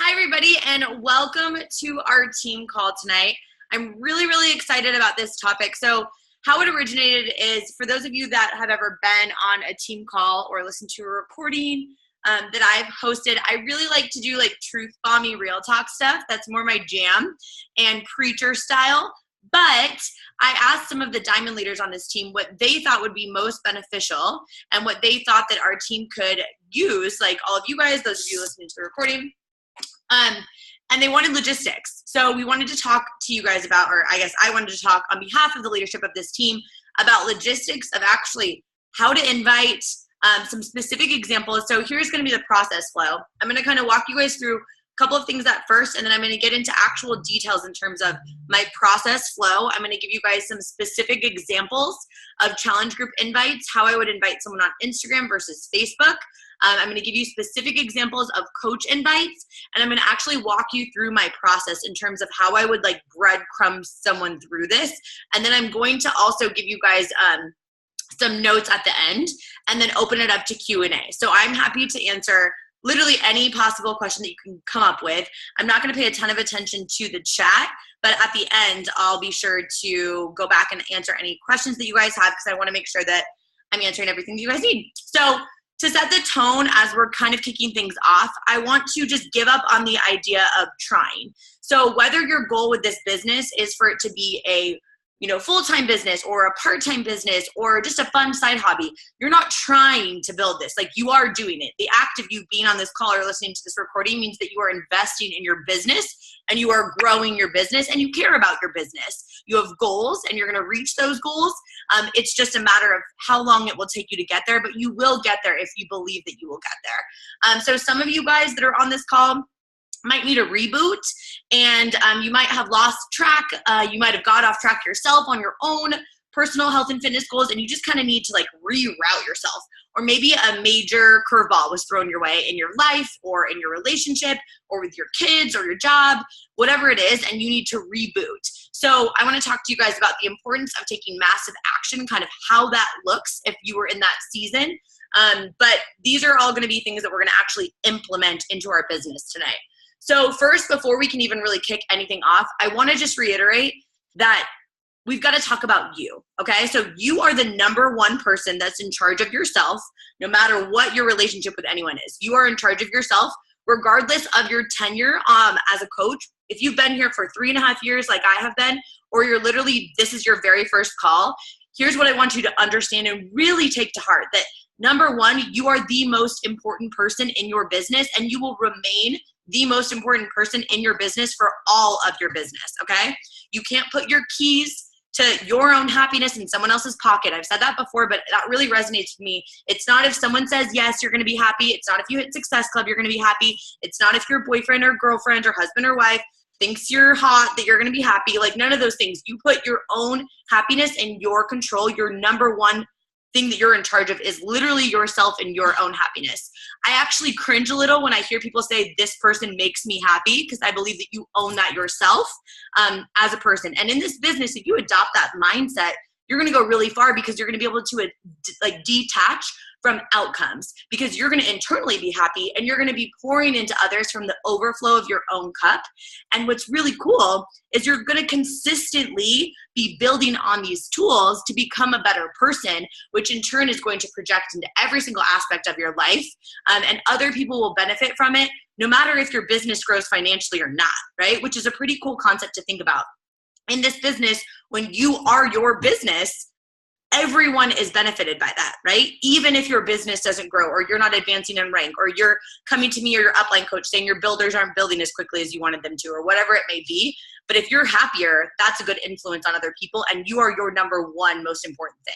Hi, everybody, and welcome to our team call tonight. I'm really excited about this topic. So how it originated is, for those of you that have ever been on a team call or listened to a recording that I've hosted, I really like to do like truth bomby real talk stuff. That's more my jam and preacher style. But I asked some of the diamond leaders on this team what they thought would be most beneficial and what they thought that our team could use, like all of you guys, those of you listening to the recording. And they wanted logistics. So we wanted to talk to you guys about, or I guess I wanted to talk on behalf of the leadership of this team about logistics of actually how to invite, some specific examples. So here's going to be the process flow. I'm going to kind of walk you guys through a couple of things at first, and then I'm going to get into actual details in terms of my process flow. I'm going to give you guys some specific examples of challenge group invites, how I would invite someone on Instagram versus Facebook. I'm going to give you specific examples of coach invites, and I'm going to actually walk you through my process in terms of how I would like breadcrumb someone through this. And then I'm going to also give you guys some notes at the end and then open it up to Q&A. So I'm happy to answer literally any possible question that you can come up with. I'm not going to pay a ton of attention to the chat, but at the end, I'll be sure to go back and answer any questions that you guys have, because I want to make sure that I'm answering everything that you guys need. So to set the tone as we're kind of kicking things off, I want to just give up on the idea of trying. So whether your goal with this business is for it to be a full-time business or a part-time business or just a fun side hobby, you're not trying to build this. Like, you are doing it. The act of you being on this call or listening to this recording means that you are investing in your business and you are growing your business and you care about your business. You have goals and you're going to reach those goals. It's just a matter of how long it will take you to get there, but you will get there if you believe that you will get there. So some of you guys that are on this call might need a reboot, and you might have lost track. You might have got off track yourself on your own personal health and fitness goals, and you just kind of need to like reroute yourself. Or maybe a major curveball was thrown your way in your life or in your relationship or with your kids or your job, whatever it is, and you need to reboot. So I want to talk to you guys about the importance of taking massive action, kind of how that looks if you were in that season. But these are all going to be things that we're going to actually implement into our business tonight. So first, before we can even really kick anything off, I want to just reiterate that we've got to talk about you, okay? So you are the number one person that's in charge of yourself, no matter what your relationship with anyone is. You are in charge of yourself, regardless of your tenure as a coach. If you've been here for 3.5 years like I have been, or you're literally, this is your very first call, here's what I want you to understand and really take to heart, that number one, you are the most important person in your business, and you will remain the most important person in your business for all of your business, okay? You can't put your keys to your own happiness in someone else's pocket. I've said that before, but that really resonates with me. It's not if someone says yes, you're gonna be happy. It's not if you hit Success Club, you're gonna be happy. It's not if your boyfriend or girlfriend or husband or wife thinks you're hot that you're gonna be happy. Like, none of those things. You put your own happiness in your control. Your number one thing that you're in charge of is literally yourself and your own happiness. I actually cringe a little when I hear people say this person makes me happy, because I believe that you own that yourself as a person. And in this business, if you adopt that mindset, you're going to go really far, because you're going to be able to like detach from outcomes, because you're going to internally be happy and you're going to be pouring into others from the overflow of your own cup. And what's really cool is you're going to consistently be building on these tools to become a better person, which in turn is going to project into every single aspect of your life. And other people will benefit from it, no matter if your business grows financially or not, right? Which is a pretty cool concept to think about. In this business, when you are your business, everyone is benefited by that, right? Even if your business doesn't grow, or you're not advancing in rank, or you're coming to me or your upline coach saying your builders aren't building as quickly as you wanted them to, or whatever it may be. But if you're happier, that's a good influence on other people, and you are your number one most important thing.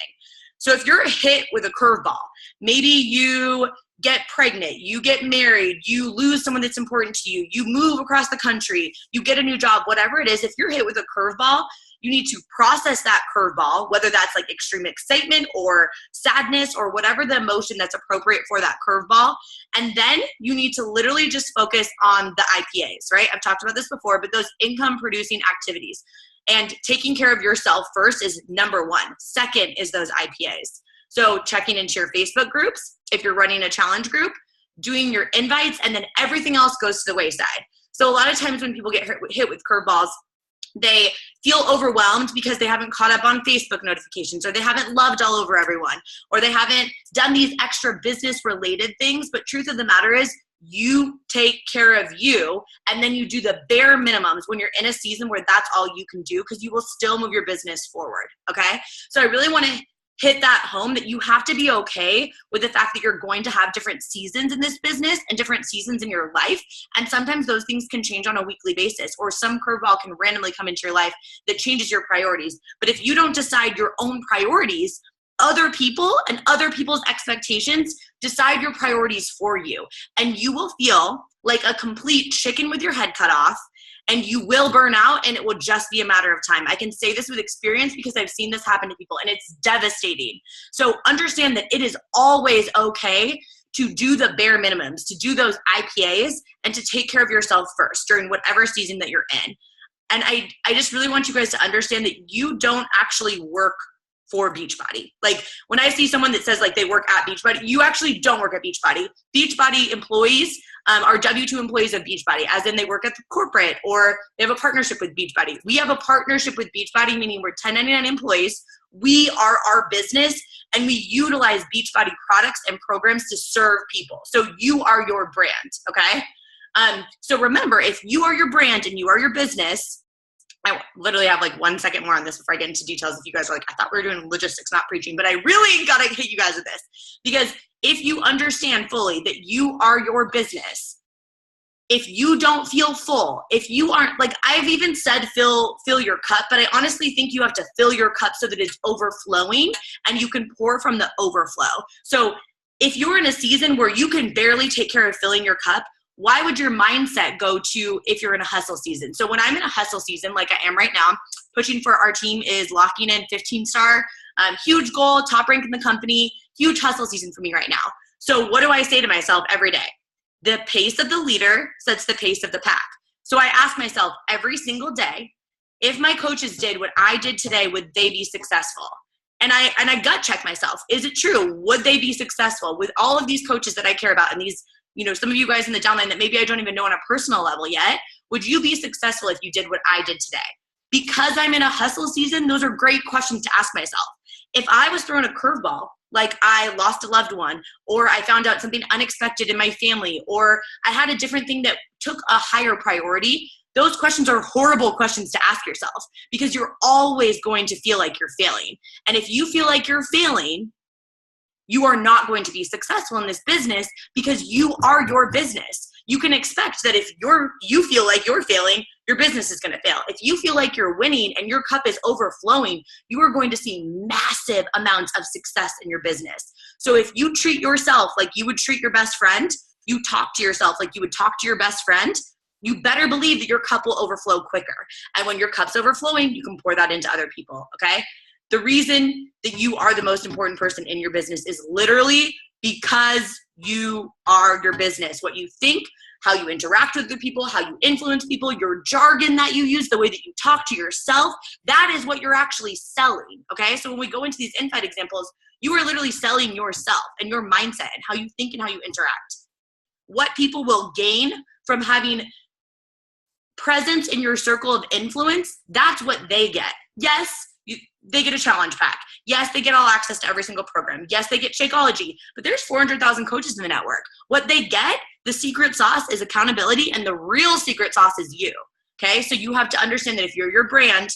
So if you're hit with a curveball, maybe you get pregnant, you get married, you lose someone that's important to you, you move across the country, you get a new job, whatever it is, if you're hit with a curveball, you need to process that curveball, whether that's like extreme excitement or sadness or whatever the emotion that's appropriate for that curveball. And then you need to literally just focus on the IPAs, right? I've talked about this before, but those income producing activities. And taking care of yourself first is number one. Second is those IPAs. So checking into your Facebook groups, if you're running a challenge group, doing your invites, and then everything else goes to the wayside. So a lot of times when people get hit with curveballs, they feel overwhelmed because they haven't caught up on Facebook notifications, or they haven't loved all over everyone, or they haven't done these extra business related things. But truth of the matter is, you take care of you, and then you do the bare minimums when you're in a season where that's all you can do, because you will still move your business forward. Okay. So I really want to hit that home, that you have to be okay with the fact that you're going to have different seasons in this business and different seasons in your life. And sometimes those things can change on a weekly basis, or some curveball can randomly come into your life that changes your priorities. But if you don't decide your own priorities, other people and other people's expectations decide your priorities for you. And you will feel like a complete chicken with your head cut off, and you will burn out, and it will just be a matter of time. I can say this with experience because I've seen this happen to people, and it's devastating. So understand that it is always okay to do the bare minimums, to do those IPAs, and to take care of yourself first during whatever season that you're in. And I just really want you guys to understand that you don't actually work for Beachbody. Like, when I see someone that says like they work at Beachbody, you actually don't work at Beachbody. Beachbody employees are W-2 employees of Beachbody, as in they work at the corporate, or they have a partnership with Beachbody. We have a partnership with Beachbody, meaning we're 1099 employees. We are our business, and we utilize Beachbody products and programs to serve people. So you are your brand, okay? So remember, if you are your brand and you are your business, I literally have like 1 second more on this before I get into details. If you guys are like, I thought we were doing logistics, not preaching, but I really got to hit you guys with this, because if you understand fully that you are your business, if you don't feel full, if you aren't, like I've even said, fill your cup, but I honestly think you have to fill your cup so that it's overflowing and you can pour from the overflow. So if you're in a season where you can barely take care of filling your cup, why would your mindset go to if you're in a hustle season? So when I'm in a hustle season, like I am right now, pushing for our team is locking in 15-star, huge goal, top rank in the company, huge hustle season for me right now. So what do I say to myself every day? The pace of the leader sets the pace of the pack. So I ask myself every single day, if my coaches did what I did today, would they be successful? And I gut check myself. Is it true? Would they be successful with all of these coaches that I care about, and these, some of you guys in the downline that maybe I don't even know on a personal level yet? Would you be successful if you did what I did today? Because I'm in a hustle season, those are great questions to ask myself. If I was thrown a curveball, like I lost a loved one, or I found out something unexpected in my family, or I had a different thing that took a higher priority, those questions are horrible questions to ask yourself, because you're always going to feel like you're failing. And if you feel like you're failing, you are not going to be successful in this business, because you are your business. You can expect that if you feel like you're failing, your business is going to fail. If you feel like you're winning and your cup is overflowing, you are going to see massive amounts of success in your business. So if you treat yourself like you would treat your best friend, you talk to yourself like you would talk to your best friend, you better believe that your cup will overflow quicker. And when your cup's overflowing, you can pour that into other people, okay? The reason that you are the most important person in your business is literally because you are your business. What you think, how you interact with other people, how you influence people, your jargon that you use, the way that you talk to yourself, that is what you're actually selling, okay? So when we go into these infight examples, you are literally selling yourself and your mindset and how you think and how you interact. What people will gain from having presence in your circle of influence, that's what they get. Yes, they get a challenge pack. Yes, they get all access to every single program. Yes, they get Shakeology, but there's 400,000 coaches in the network. What they get, the secret sauce, is accountability, and the real secret sauce is you, okay? So you have to understand that if you're your brand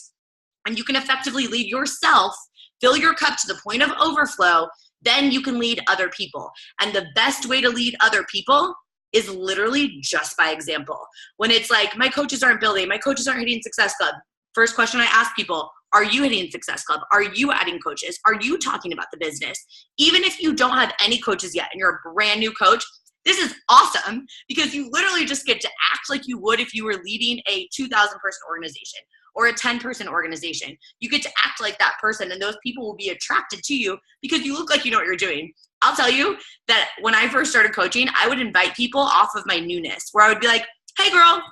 and you can effectively lead yourself, fill your cup to the point of overflow, then you can lead other people. And the best way to lead other people is literally just by example. When it's like, my coaches aren't building, my coaches aren't hitting Success Club, first question I ask people, are you hitting Success Club? Are you adding coaches? Are you talking about the business? Even if you don't have any coaches yet and you're a brand new coach, this is awesome, because you literally just get to act like you would if you were leading a 2,000-person organization or a 10-person organization. You get to act like that person, and those people will be attracted to you because you look like you know what you're doing. I'll tell you that when I first started coaching, I would invite people off of my newness, where I would be like, hey girl,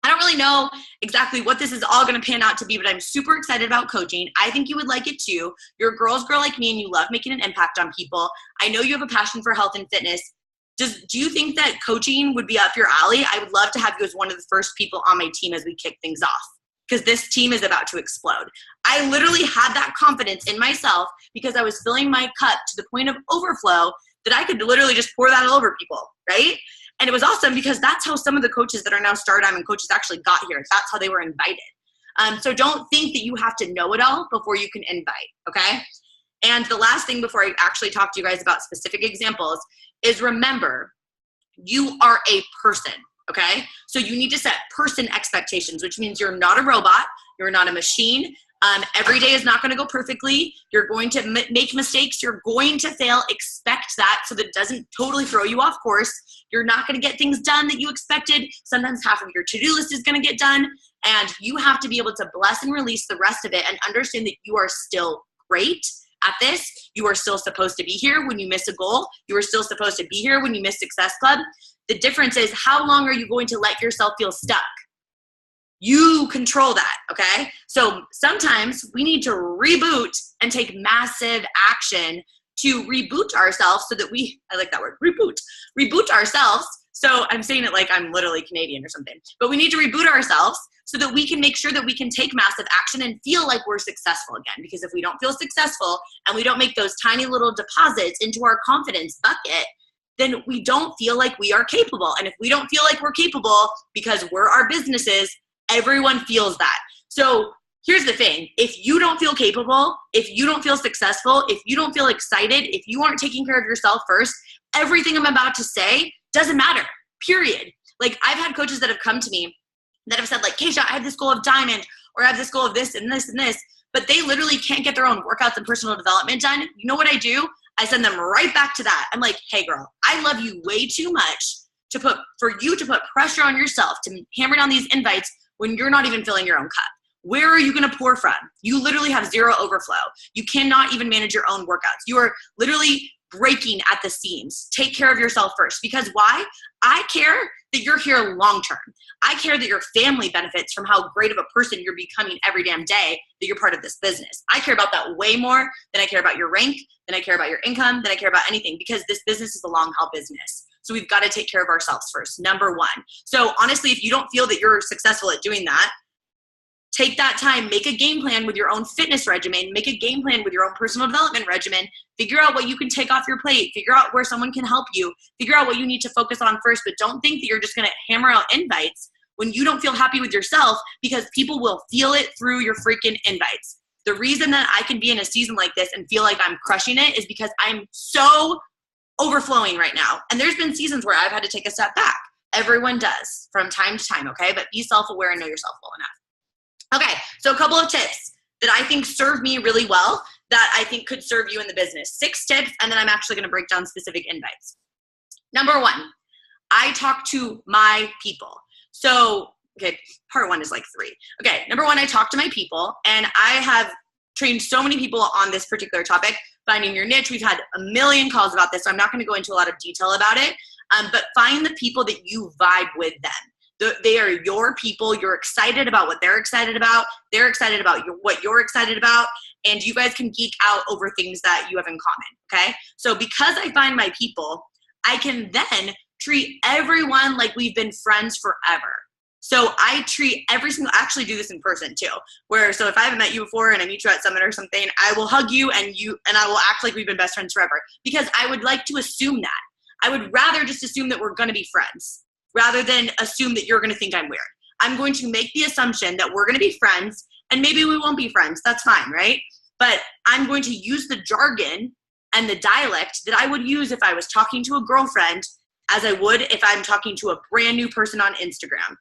I don't really know exactly what this is all going to pan out to be, but I'm super excited about coaching. I think you would like it too. You're a girl's girl like me, and you love making an impact on people. I know you have a passion for health and fitness. Do you think that coaching would be up your alley? I would love to have you as one of the first people on my team as we kick things off, because this team is about to explode. I literally had that confidence in myself because I was filling my cup to the point of overflow that I could literally just pour that all over people, right? And it was awesome because that's how some of the coaches that are now Star Diamond coaches actually got here. That's how they were invited. So don't think that you have to know it all before you can invite, okay? And the last thing before I actually talk to you guys about specific examples is remember, you are a person, okay? So you need to set person expectations, which means you're not a robot, you're not a machine. Every day is not going to go perfectly. You're going to make mistakes. You're going to fail. Expect that so that it doesn't totally throw you off course. You're not going to get things done that you expected. Sometimes half of your to-do list is going to get done, and you have to be able to bless and release the rest of it and understand that you are still great at this. You are still supposed to be here when you miss a goal. You are still supposed to be here when you miss Success Club. The difference is, how long are you going to let yourself feel stuck? You control that, okay? So sometimes we need to reboot and take massive action to reboot ourselves so that I like that word, reboot ourselves. So I'm saying it like I'm literally Canadian or something, but we need to reboot ourselves so that we can make sure that we can take massive action and feel like we're successful again. Because if we don't feel successful and we don't make those tiny little deposits into our confidence bucket, then we don't feel like we are capable. And if we don't feel like we're capable because we're our businesses, everyone feels that. So here's the thing. If you don't feel capable, if you don't feel successful, if you don't feel excited, if you aren't taking care of yourself first, everything I'm about to say doesn't matter, period. Like, I've had coaches that have come to me that have said, like, Kacia, I have this goal of diamond, or I have this goal of this and this and this, but they literally can't get their own workouts and personal development done. You know what I do? I send them right back to that. I'm like, hey girl, I love you way too much for you to put pressure on yourself to hammer down these invites when you're not even filling your own cup. Where are you going to pour from? You literally have zero overflow. You cannot even manage your own workouts. You are literally breaking at the seams. Take care of yourself first. Because why? I care that you're here long term. I care that your family benefits from how great of a person you're becoming every damn day that you're part of this business. I care about that way more than I care about your rank, than I care about your income, than I care about anything, because this business is a long haul business. So we've got to take care of ourselves first, number one. So honestly, if you don't feel that you're successful at doing that, take that time, make a game plan with your own fitness regimen, make a game plan with your own personal development regimen, figure out what you can take off your plate, figure out where someone can help you, figure out what you need to focus on first, but don't think that you're just going to hammer out invites when you don't feel happy with yourself, because people will feel it through your freaking invites. The reason that I can be in a season like this and feel like I'm crushing it is because I'm so overflowing right now. And there's been seasons where I've had to take a step back. Everyone does from time to time, okay? But be self-aware and know yourself well enough. Okay, so a couple of tips that I think serve me really well that I think could serve you in the business. 6 tips, and then I'm actually going to break down specific invites. Number 1, I talk to my people. So, okay, part 1 is like 3. Okay, number 1, I talk to my people, and I have trained so many people on this particular topic, finding your niche. We've had a million calls about this, so I'm not going to go into a lot of detail about it, but find the people that you vibe with them. They are your people. You're excited about what they're excited about. They're excited about what you're excited about. And you guys can geek out over things that you have in common, okay? So because I find my people, I can then treat everyone like we've been friends forever. So I treat every single, I actually do this in person too, so if I haven't met you before and I meet you at Summit or something, I will hug you and I will act like we've been best friends forever, because I would like to assume that. I would rather just assume that we're going to be friends, rather than assume that you're going to think I'm weird. I'm going to make the assumption that we're going to be friends, and maybe we won't be friends. That's fine, right? But I'm going to use the jargon and the dialect that I would use if I was talking to a girlfriend as I would if I'm talking to a brand new person on Instagram.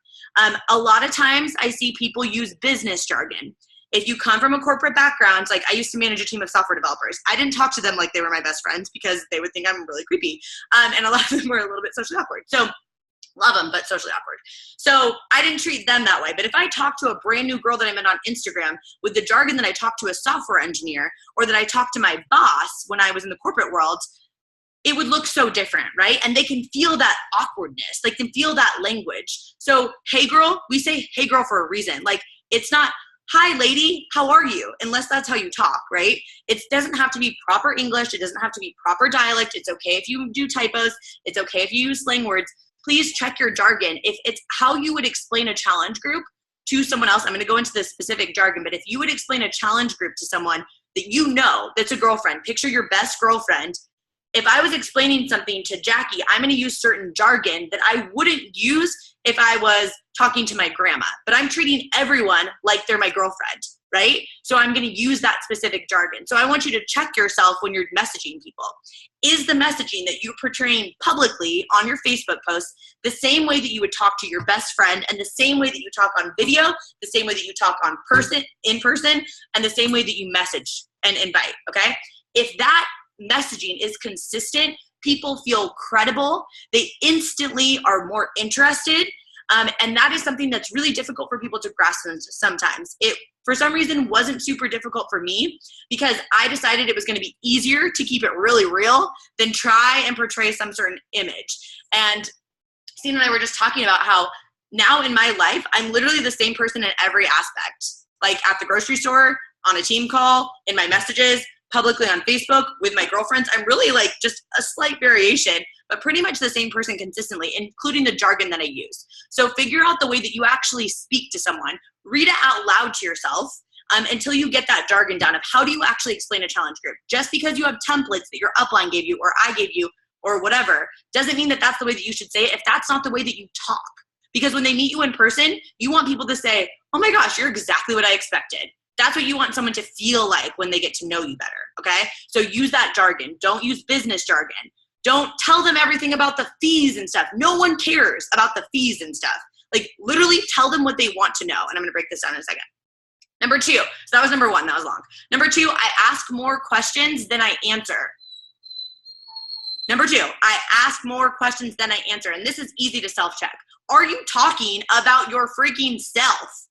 A lot of times I see people use business jargon. If you come from a corporate background, like I used to manage a team of software developers, I didn't talk to them like they were my best friends because they would think I'm really creepy. And a lot of them were a little bit socially awkward. So love them, but socially awkward. So I didn't treat them that way. But if I talk to a brand new girl that I met on Instagram with the jargon that I talked to a software engineer, or that I talked to my boss when I was in the corporate world, it would look so different, right? And they can feel that awkwardness. They can feel that language. So, hey girl, we say hey girl for a reason. Like, it's not hi lady, how are you? Unless that's how you talk, right? It doesn't have to be proper English. It doesn't have to be proper dialect. It's okay if you do typos. It's okay if you use slang words. Please check your jargon. If it's how you would explain a challenge group to someone else, I'm going to go into the specific jargon, but if you would explain a challenge group to someone that you know that's a girlfriend, picture your best girlfriend. If I was explaining something to Jackie, I'm going to use certain jargon that I wouldn't use if I was talking to my grandma, but I'm treating everyone like they're my girlfriend, right? So I'm going to use that specific jargon. So I want you to check yourself when you're messaging people. Is the messaging that you're portraying publicly on your Facebook posts the same way that you would talk to your best friend, and the same way that you talk on video, the same way that you talk in person, and the same way that you message and invite, okay? If that messaging is consistent, people feel credible, they instantly are more interested, and that is something that's really difficult for people to grasp sometimes. It, for some reason, wasn't super difficult for me because I decided it was going to be easier to keep it really real than try and portray some certain image. And Steve and I were just talking about how now in my life, I'm literally the same person in every aspect, like at the grocery store, on a team call, in my messages, publicly on Facebook, with my girlfriends. I'm really like just a slight variation, but pretty much the same person consistently, including the jargon that I use. So figure out the way that you actually speak to someone. Read it out loud to yourself until you get that jargon down of how do you actually explain a challenge group. Just because you have templates that your upline gave you or I gave you or whatever doesn't mean that that's the way that you should say it if that's not the way that you talk. Because when they meet you in person, you want people to say, oh my gosh, you're exactly what I expected. That's what you want someone to feel like when they get to know you better, okay? So use that jargon. Don't use business jargon. Don't tell them everything about the fees and stuff. No one cares about the fees and stuff. Like literally tell them what they want to know. And I'm gonna break this down in a second. Number 2, so that was number 1, that was long. Number 2, I ask more questions than I answer. Number 2, I ask more questions than I answer. And this is easy to self-check. Are you talking about your freaking self?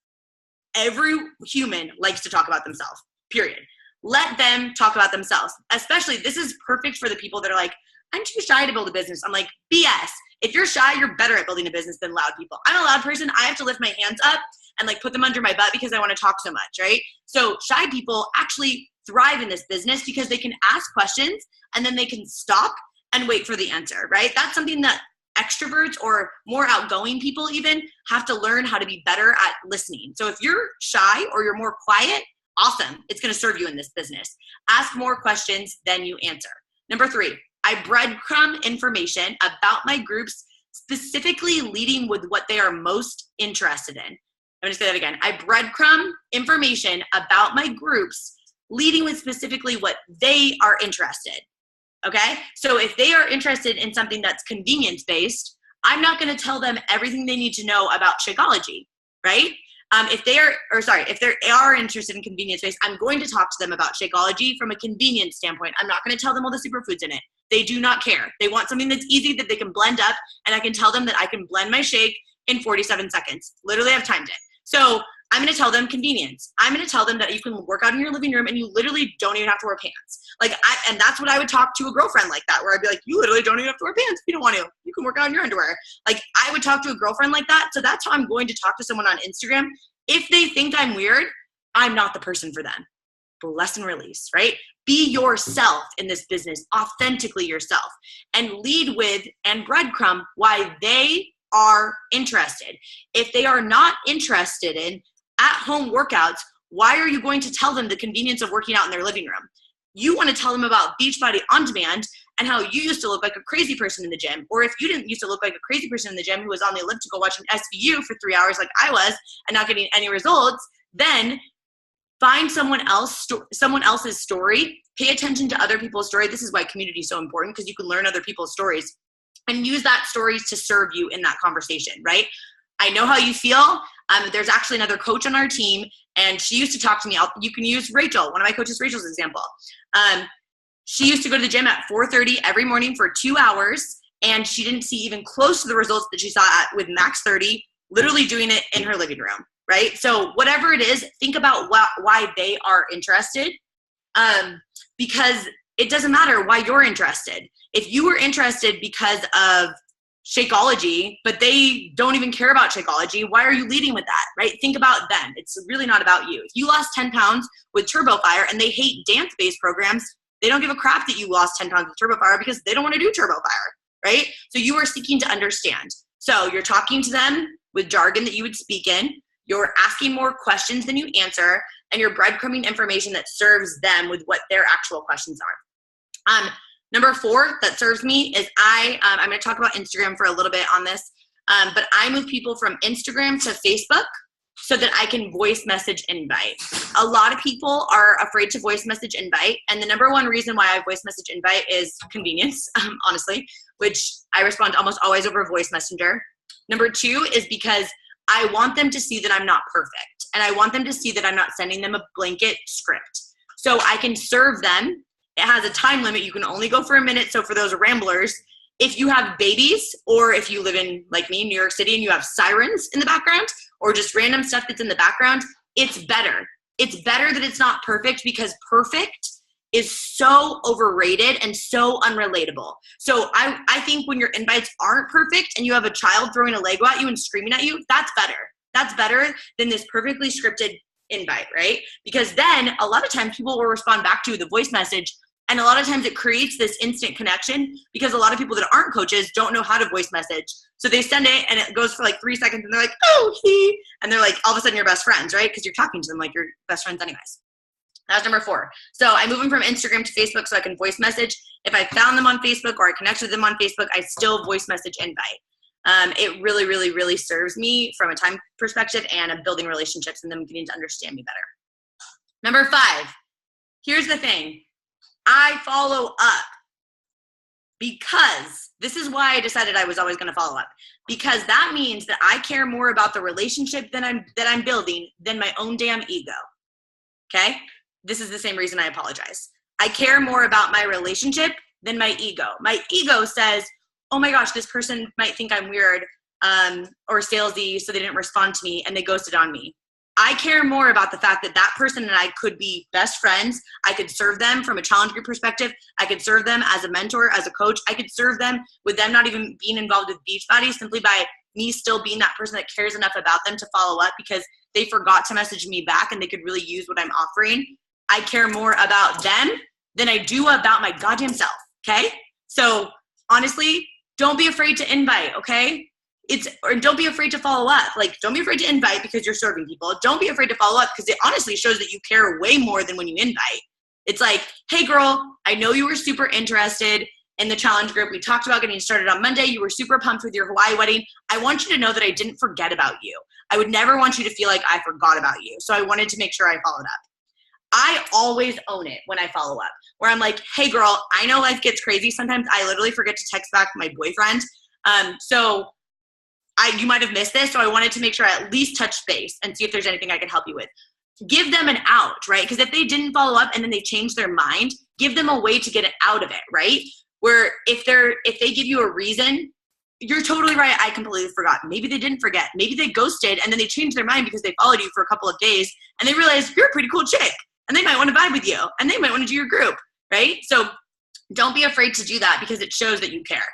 Every human likes to talk about themselves, period. Let them talk about themselves. Especially, this is perfect for the people that are like, I'm too shy to build a business. I'm like, BS. If you're shy, you're better at building a business than loud people. I'm a loud person. I have to lift my hands up and like put them under my butt because I want to talk so much, right? So shy people actually thrive in this business because they can ask questions and then they can stop and wait for the answer, right? That's something that extroverts or more outgoing people even have to learn how to be better at listening. So if you're shy or you're more quiet, awesome. It's going to serve you in this business. Ask more questions than you answer. Number 3, I breadcrumb information about my groups, specifically leading with what they are most interested in. I'm going to say that again. I breadcrumb information about my groups, leading with specifically what they are interested. Okay, so if they are interested in something that's convenience-based, I'm not going to tell them everything they need to know about Shakeology, right? If they are interested in convenience-based, I'm going to talk to them about Shakeology from a convenience standpoint. I'm not going to tell them all the superfoods in it. They do not care. They want something that's easy that they can blend up, and I can tell them that I can blend my shake in 47 seconds. Literally, I've timed it. So I'm going to tell them convenience. I'm going to tell them that you can work out in your living room and you literally don't even have to wear pants. And that's what I would talk to a girlfriend like that, where I'd be like, you literally don't even have to wear pants if you don't want to. You can work out in your underwear. Like I would talk to a girlfriend like that. So that's how I'm going to talk to someone on Instagram. If they think I'm weird, I'm not the person for them. Bless and release, right? Be yourself in this business, authentically yourself, and lead with and breadcrumb why they are interested. If they are not interested in at-home workouts, why are you going to tell them the convenience of working out in their living room? You want to tell them about Beachbody On Demand and how you used to look like a crazy person in the gym. Or if you didn't used to look like a crazy person in the gym who was on the elliptical watching SVU for 3 hours like I was and not getting any results, then find someone else's story. Pay attention to other people's story. This is why community is so important, because you can learn other people's stories and use that stories to serve you in that conversation, right? I know how you feel. There's actually another coach on our team, and she used to talk to me. You can use Rachel, one of my coaches, Rachel's example. She used to go to the gym at 4:30 every morning for 2 hours, and she didn't see even close to the results that she saw with Max 30, literally doing it in her living room, right? So whatever it is, think about why they are interested, because it doesn't matter why you're interested. If you were interested because of Shakeology, but they don't even care about Shakeology. Why are you leading with that, right? Think about them. It's really not about you. If you lost 10 pounds with Turbo Fire and they hate dance-based programs, they don't give a crap that you lost 10 pounds with Turbo Fire because they don't want to do Turbo Fire, right? So you are seeking to understand. So you're talking to them with jargon that you would speak in. You're asking more questions than you answer, and you're breadcrumbing information that serves them with what their actual questions are. Number 4 that serves me is I'm going to talk about Instagram for a little bit on this, but I move people from Instagram to Facebook so that I can voice message invite. A lot of people are afraid to voice message invite, and the number one reason why I voice message invite is convenience, honestly, which I respond almost always over voice messenger. Number 2 is because I want them to see that I'm not perfect, and I want them to see that I'm not sending them a blanket script. So I can serve them. It has a time limit. You can only go for a minute. So for those ramblers, if you have babies, or if you live in, like me, New York City, and you have sirens in the background, or just random stuff that's in the background, it's better. It's better that it's not perfect, because perfect is so overrated and so unrelatable. So I think when your invites aren't perfect and you have a child throwing a Lego at you and screaming at you, that's better. That's better than this perfectly scripted invite, right? Because then a lot of times people will respond back to the voice message, and a lot of times it creates this instant connection, because a lot of people that aren't coaches don't know how to voice message. So they send it and it goes for like 3 seconds and they're like, oh, he, and they're like, all of a sudden you're best friends, right? Because you're talking to them like you're best friends anyways. That's number 4. So I move them from Instagram to Facebook so I can voice message. If I found them on Facebook or I connected them on Facebook, I still voice message invite. It really, really, really serves me from a time perspective and of building relationships and them getting to understand me better. Number 5, here's the thing. I follow up, because this is why I decided I was always going to follow up, because that means that I care more about the relationship that I'm building than my own damn ego. Okay? This is the same reason I apologize. I care more about my relationship than my ego. My ego says, oh my gosh, this person might think I'm weird or salesy, so they didn't respond to me and they ghosted on me. I care more about the fact that that person and I could be best friends. I could serve them from a challenge group perspective. I could serve them as a mentor, as a coach. I could serve them with them not even being involved with Beachbody, simply by me still being that person that cares enough about them to follow up because they forgot to message me back and they could really use what I'm offering. I care more about them than I do about my goddamn self, okay? So honestly, don't be afraid to invite, okay? Or don't be afraid to follow up. Like, don't be afraid to invite because you're serving people. Don't be afraid to follow up because it honestly shows that you care way more than when you invite. It's like, hey girl, I know you were super interested in the challenge group. We talked about getting started on Monday. You were super pumped with your Hawaii wedding. I want you to know that I didn't forget about you. I would never want you to feel like I forgot about you. So I wanted to make sure I followed up. I always own it when I follow up, where I'm like, hey girl, I know life gets crazy. Sometimes I literally forget to text back my boyfriend. So you might have missed this, so I wanted to make sure I at least touch base and see if there's anything I can help you with. Give them an out, right? Because if they didn't follow up and then they change their mind, give them a way to get it out of it, right? Where if they give you a reason, you're totally right, I completely forgot. Maybe they didn't forget. Maybe they ghosted and then they changed their mind because they followed you for a couple of days and they realized you're a pretty cool chick and they might want to vibe with you and they might want to do your group, right? So don't be afraid to do that because it shows that you care.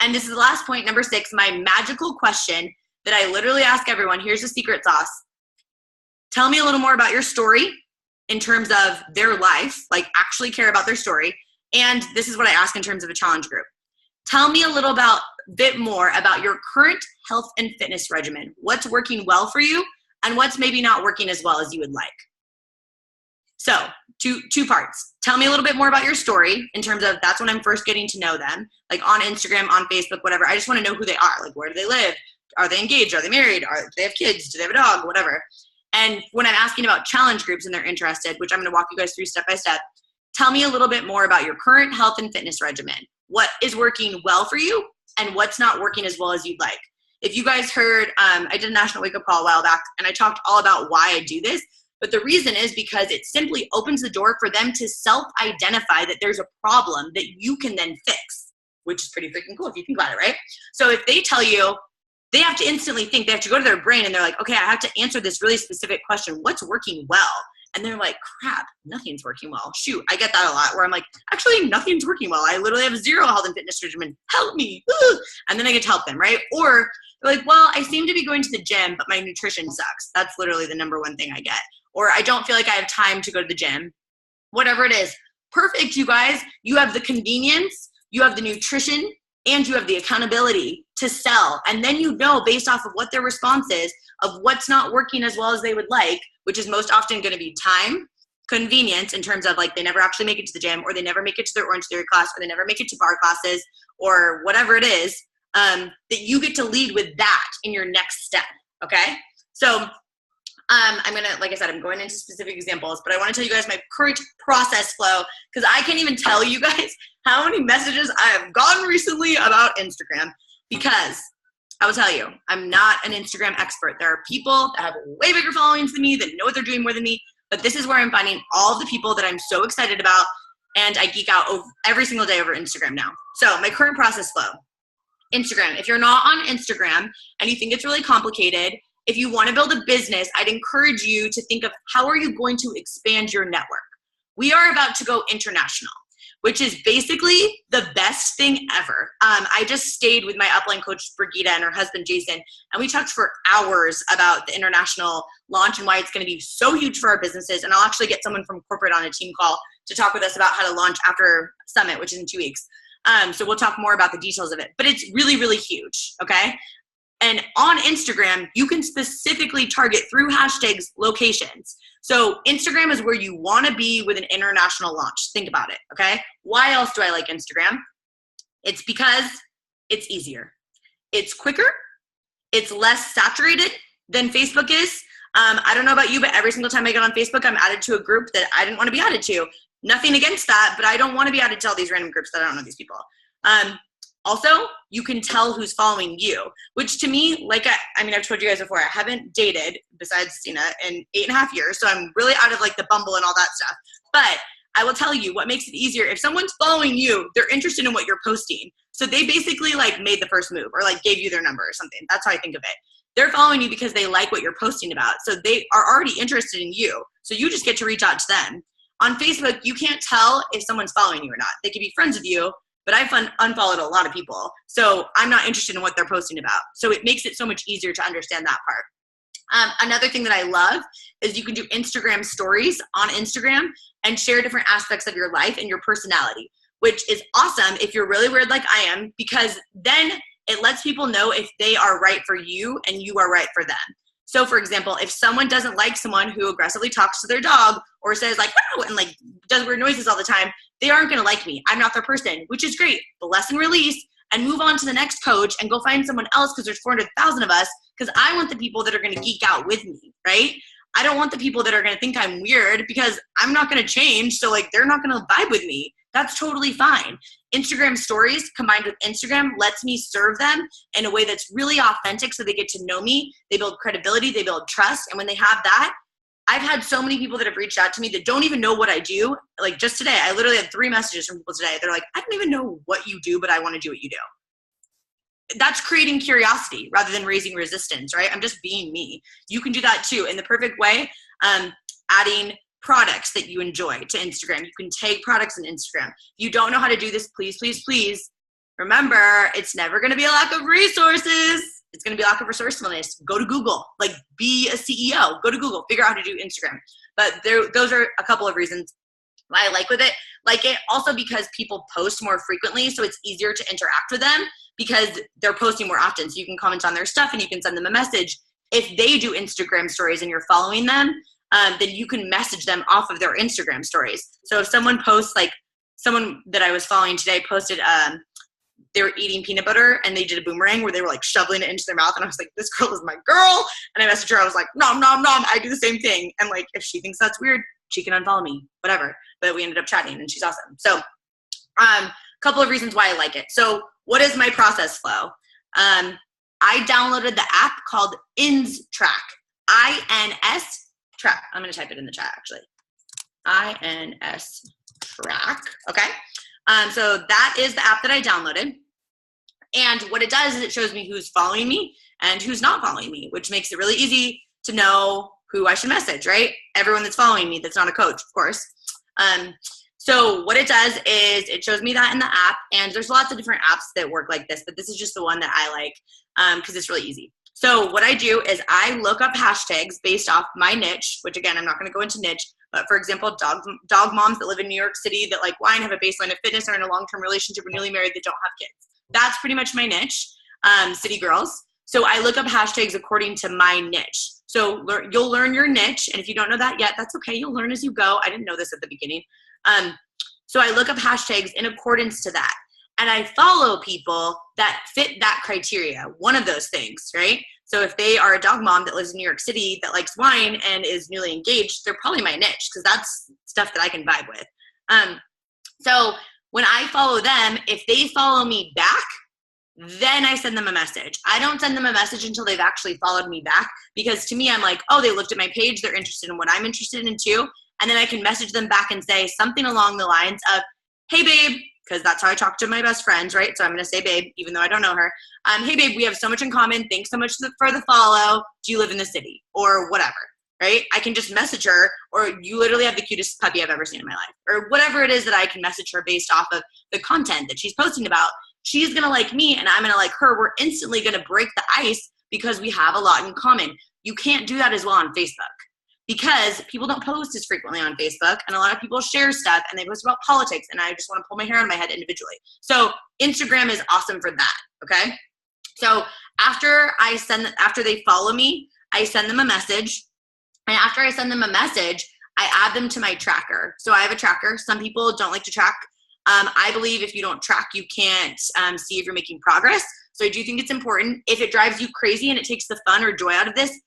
And this is the last point, number 6, my magical question that I literally ask everyone. Here's the secret sauce. Tell me a little more about your story in terms of their life, like actually care about their story. And this is what I ask in terms of a challenge group. Tell me a little bit more about your current health and fitness regimen. What's working well for you and what's maybe not working as well as you would like. So two parts. Tell me a little bit more about your story in terms of that's when I'm first getting to know them, like on Instagram, on Facebook, whatever. I just want to know who they are. Like, where do they live? Are they engaged? Are they married? Do they have kids? Do they have a dog? Whatever. And when I'm asking about challenge groups and they're interested, which I'm going to walk you guys through step by step, tell me a little bit more about your current health and fitness regimen. What is working well for you and what's not working as well as you'd like. If you guys heard, I did a national wake-up call a while back and I talked all about why I do this. But the reason is because it simply opens the door for them to self-identify that there's a problem that you can then fix, which is pretty freaking cool if you think about it, right? So if they tell you, they have to instantly think, they have to go to their brain and they're like, okay, I have to answer this really specific question. What's working well? and they're like, crap, nothing's working well. Shoot, I get that a lot where I'm like, actually, nothing's working well. I literally have 0 health and fitness regimen. Help me. And then I get to help them, right? Or they're like, well, I seem to be going to the gym, but my nutrition sucks. That's literally the number one thing I get. Or I don't feel like I have time to go to the gym. Whatever it is. Perfect, you guys. You have the convenience, you have the nutrition, and you have the accountability to sell. And then you know, based off of what their response is, of what's not working as well as they would like, which is most often going to be time, convenience in terms of like they never actually make it to the gym, or they never make it to their Orange Theory class, or they never make it to bar classes, or whatever it is, that you get to lead with that in your next step, okay? So I'm going to, like I said, I'm going into specific examples, but I want to tell you guys my current process flow, because I can't even tell you guys how many messages I have gotten recently about Instagram, because I will tell you, I'm not an Instagram expert. There are people that have way bigger followings than me, that know what they're doing more than me, but this is where I'm finding all of the people that I'm so excited about, and I geek out every single day over Instagram now. So my current process flow. Instagram. If you're not on Instagram and you think it's really complicated, if you want to build a business, I'd encourage you to think of how are you going to expand your network. We are about to go international, which is basically the best thing ever. I just stayed with my upline coach, Brigitte, and her husband, Jason, and we talked for hours about the international launch and why it's going to be so huge for our businesses. And I'll actually get someone from corporate on a team call to talk with us about how to launch after Summit, which is in 2 weeks. So we'll talk more about the details of it, but it's really, really huge, okay? And on Instagram, you can specifically target through hashtags locations. So Instagram is where you want to be with an international launch. Think about it, okay? Why else do I like Instagram? It's because it's easier. It's quicker. It's less saturated than Facebook is. I don't know about you, but every single time I get on Facebook, I'm added to a group that I didn't want to be added to. Nothing against that, but I don't want to be added to all these random groups that I don't know these people. Also, you can tell who's following you, which to me, like, I've told you guys before, I haven't dated besides Cena in 8.5 years. So I'm really out of like the Bumble and all that stuff. But I will tell you what makes it easier. If someone's following you, they're interested in what you're posting. So they basically like made the first move or like gave you their number or something. That's how I think of it. They're following you because they like what you're posting about. So they are already interested in you. So you just get to reach out to them. On Facebook, you can't tell if someone's following you or not. They could be friends with you, but I've unfollowed a lot of people. So I'm not interested in what they're posting about. So it makes it so much easier to understand that part. Another thing that I love is you can do Instagram stories on Instagram and share different aspects of your life and your personality, which is awesome if you're really weird like I am, because then it lets people know if they are right for you and you are right for them. So for example, if someone doesn't like someone who aggressively talks to their dog or says like, wow, and like does weird noises all the time, they aren't going to like me. I'm not their person, which is great. The lesson release and move on to the next coach and go find someone else, because there's 400,000 of us, because I want the people that are going to geek out with me, right? I don't want the people that are going to think I'm weird, because I'm not going to change. So like they're not going to vibe with me. That's totally fine. Instagram stories combined with Instagram lets me serve them in a way that's really authentic, so they get to know me. They build credibility, they build trust. And when they have that, I've had so many people that have reached out to me that don't even know what I do. Like just today, I literally had 3 messages from people today. They're like, I don't even know what you do, but I want to do what you do. That's creating curiosity rather than raising resistance, right? I'm just being me. You can do that too in the perfect way. Adding products that you enjoy to Instagram. You can tag products on Instagram. If you don't know how to do this, please, please, please remember, it's never going to be a lack of resources. It's going to be a lack of resourcefulness. Go to Google, like be a CEO, go to Google, figure out how to do Instagram. But those are a couple of reasons why I like it also because people post more frequently. So it's easier to interact with them because they're posting more often. So you can comment on their stuff and you can send them a message. If they do Instagram stories and you're following them, then you can message them off of their Instagram stories. So if someone posts, like someone that I was following today posted, they were eating peanut butter and they did a boomerang where they were like shoveling it into their mouth. And I was like, this girl is my girl. And I messaged her. I was like, nom, nom, nom. I do the same thing. And like, if she thinks that's weird, she can unfollow me, whatever. But we ended up chatting and she's awesome. So couple of reasons why I like it. So what is my process flow? I downloaded the app called INS-Track, INS Track. I'm going to type it in the chat actually. INS-Track. Okay. So that is the app that I downloaded. And what it does is it shows me who's following me and who's not following me, which makes it really easy to know who I should message, right? Everyone that's following me that's not a coach, of course. So what it does is it shows me that in the app, and there's lots of different apps that work like this, but this is just the one that I like because it's really easy. So what I do is I look up hashtags based off my niche, which again, I'm not going to go into niche, but for example, dog moms that live in New York City that like wine, have a baseline of fitness, are in a long-term relationship, or newly married that don't have kids. That's pretty much my niche, city girls. So I look up hashtags according to my niche. So you'll learn your niche, and if you don't know that yet, that's okay. You'll learn as you go. I didn't know this at the beginning. So I look up hashtags in accordance to that. And I follow people that fit that criteria, one of those things, right? So if they are a dog mom that lives in New York City that likes wine and is newly engaged, they're probably my niche because that's stuff that I can vibe with. So when I follow them, if they follow me back, then I send them a message. I don't send them a message until they've actually followed me back, because to me, I'm like, oh, they looked at my page. They're interested in what I'm interested in too. And then I can message them back and say something along the lines of, hey, babe, because that's how I talk to my best friends, right? So I'm going to say babe, even though I don't know her. Hey, babe, we have so much in common. Thanks so much for the follow. Do you live in the city? Or whatever, right? I can just message her, or you literally have the cutest puppy I've ever seen in my life, or whatever it is that I can message her based off of the content that she's posting about. She's going to like me and I'm going to like her. We're instantly going to break the ice because we have a lot in common. You can't do that as well on Facebook, because people don't post as frequently on Facebook, and a lot of people share stuff and they post about politics, and I just want to pull my hair out of my head individually. So Instagram is awesome for that, okay? So after they follow me, I send them a message, and after I send them a message, I add them to my tracker. So I have a tracker. Some people don't like to track. I believe if you don't track, you can't see if you're making progress. So I do think it's important. If it drives you crazy and it takes the fun or joy out of this,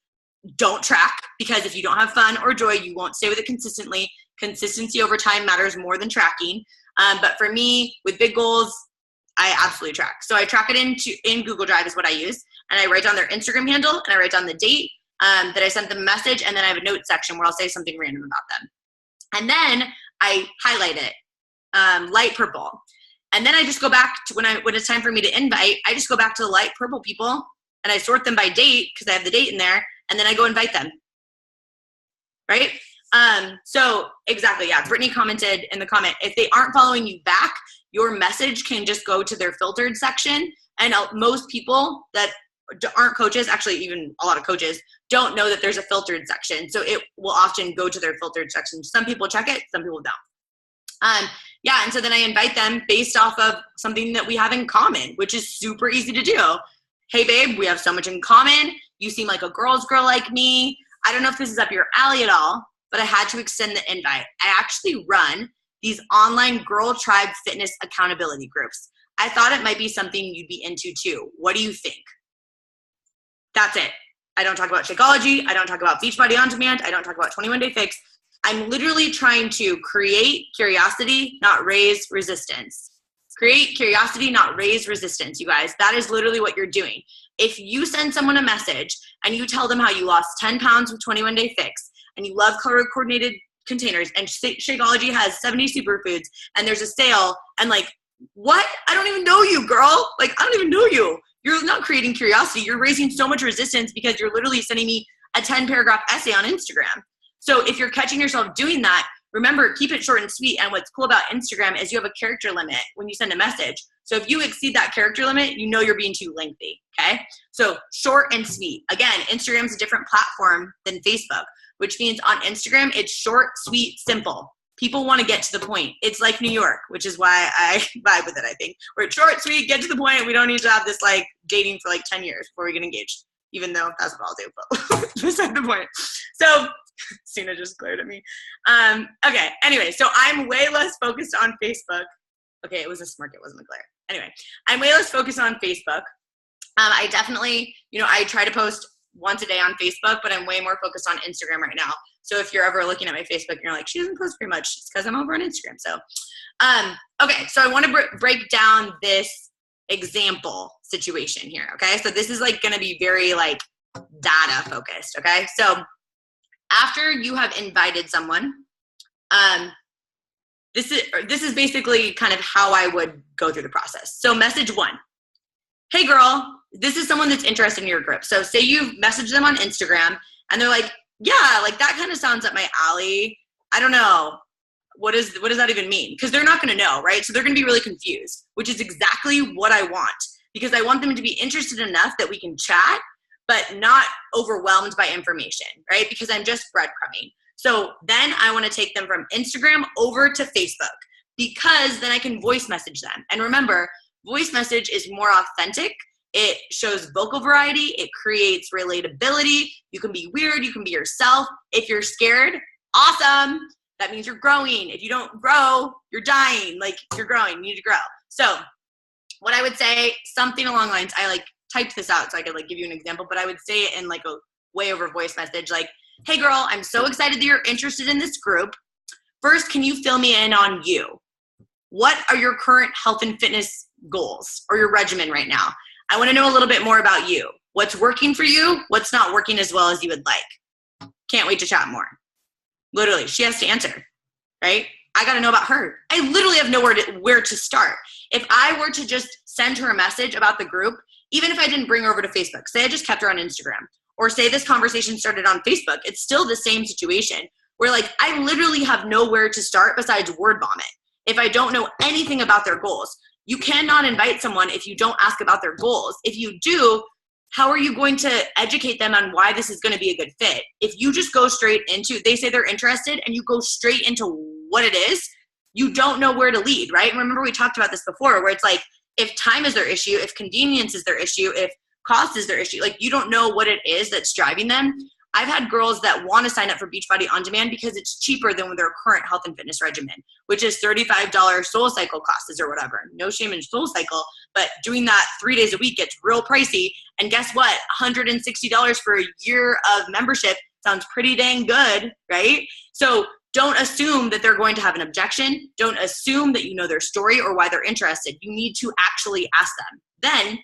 don't track, because if you don't have fun or joy, you won't stay with it consistently. Consistency over time matters more than tracking. But for me, with big goals, I absolutely track. So I track it in Google Drive is what I use. And I write down their Instagram handle, and I write down the date that I sent them a message. And then I have a note section where I'll say something random about them. And then I highlight it, light purple. And then I just go back to when it's time for me to invite, I just go back to the light purple people, and I sort them by date because I have the date in there. And then I go invite them, right? So exactly, yeah. Brittany commented in the comment, if they aren't following you back, your message can just go to their filtered section. And most people that aren't coaches, actually even a lot of coaches, don't know that there's a filtered section. So it will often go to their filtered section. Some people check it, some people don't. Yeah, and so then I invite them based off of something that we have in common, which is super easy to do. Hey, babe, we have so much in common. You seem like a girl's girl like me. I don't know if this is up your alley at all, but I had to extend the invite. I actually run these online Girl Tribe fitness accountability groups. I thought it might be something you'd be into too. What do you think? That's it. I don't talk about Shakeology. I don't talk about Beachbody On Demand. I don't talk about 21 Day Fix. I'm literally trying to create curiosity, not raise resistance. Create curiosity, not raise resistance, you guys. That is literally what you're doing. If you send someone a message and you tell them how you lost 10 pounds with 21 Day Fix, and you love color coordinated containers, and Shakeology has 70 superfoods, and there's a sale, and like, what? I don't even know you, girl. Like, I don't even know you. You're not creating curiosity. You're raising so much resistance because you're literally sending me a 10-paragraph essay on Instagram. So if you're catching yourself doing that, remember, keep it short and sweet. And what's cool about Instagram is you have a character limit when you send a message. So if you exceed that character limit, you know you're being too lengthy, okay? So short and sweet. Again, Instagram's a different platform than Facebook, which means on Instagram, it's short, sweet, simple. People want to get to the point. It's like New York, which is why I vibe with it, I think. We're short, sweet, get to the point. We don't need to have this like dating for like 10 years before we get engaged, even though that's what I'll do, but beside the point. So Sina just glared at me. Okay, anyway, so I'm way less focused on Facebook. Okay, it was a smirk, it wasn't a glare. Anyway, I'm way less focused on Facebook. I definitely, I try to post once a day on Facebook, but I'm way more focused on Instagram right now. So if you're ever looking at my Facebook and you're like, she doesn't post very much, it's because I'm over on Instagram. So, okay, so I want to break down this example situation here, okay? So this is like going to be very like data focused, okay? So after you have invited someone, this is basically kind of how I would go through the process. So message one, hey girl, this is someone that's interested in your group. So say you've messaged them on Instagram and they're like, yeah, like that kind of sounds up my alley. I don't know. What does that even mean? Because they're not going to know, right? So they're going to be really confused, which is exactly what I want, because I want them to be interested enough that we can chat, but not overwhelmed by information, right? Because I'm just breadcrumbing. So then I want to take them from Instagram over to Facebook, because then I can voice message them. And remember, voice message is more authentic. It shows vocal variety. It creates relatability. You can be weird. You can be yourself. If you're scared, awesome. That means you're growing. If you don't grow, you're dying. Like, you're growing. You need to grow. So what I would say, something along the lines, I like typed this out so I could like give you an example, but I would say it in like a way over voice message, like, hey girl, I'm so excited that you're interested in this group. First, can you fill me in on you? What are your current health and fitness goals or your regimen right now? I want to know a little bit more about you. What's working for you? What's not working as well as you would like? Can't wait to chat more. Literally, she has to answer, right? I got to know about her. I literally have nowhere where to start. If I were to just send her a message about the group, even if I didn't bring her over to Facebook, say I just kept her on Instagram, or say this conversation started on Facebook, it's still the same situation where like I literally have nowhere to start besides word vomit. If I don't know anything about their goals, you cannot invite someone if you don't ask about their goals. If you do, how are you going to educate them on why this is going to be a good fit? If you just go straight into, they say they're interested and you go straight into what it is, you don't know where to lead, right? Remember we talked about this before where it's like, if time is their issue, if convenience is their issue, if cost is their issue, like you don't know what it is that's driving them. I've had girls that want to sign up for Beachbody On Demand because it's cheaper than their current health and fitness regimen, which is $35 SoulCycle classes or whatever. No shame in SoulCycle, but doing that 3 days a week gets real pricey. And guess what? $160 for a year of membership sounds pretty dang good, right? So don't assume that they're going to have an objection. Don't assume that you know their story or why they're interested. You need to actually ask them. Then,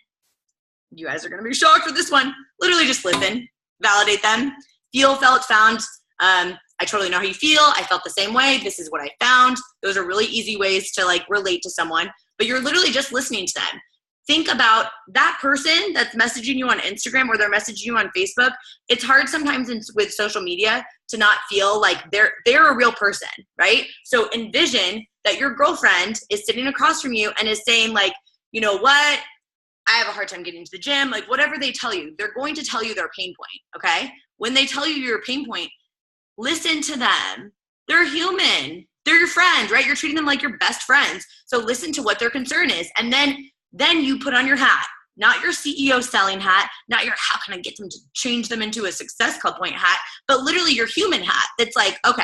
you guys are going to be shocked with this one. Literally just listen, validate them, feel, felt, found. I totally know how you feel. I felt the same way. This is what I found. Those are really easy ways to like relate to someone, but you're literally just listening to them. Think about that person that's messaging you on Instagram or they're messaging you on Facebook. It's hard sometimes with social media to not feel like they're a real person, right? So envision that your girlfriend is sitting across from you and is saying like, you know what? I have a hard time getting to the gym. Like whatever they tell you, they're going to tell you their pain point, okay? When they tell you your pain point, listen to them. They're human. They're your friend, right? You're treating them like your best friends. So listen to what their concern is. And then you put on your hat, not your CEO selling hat, not your how can I get them to change them into a Success Club point hat, but literally your human hat. That's like, okay,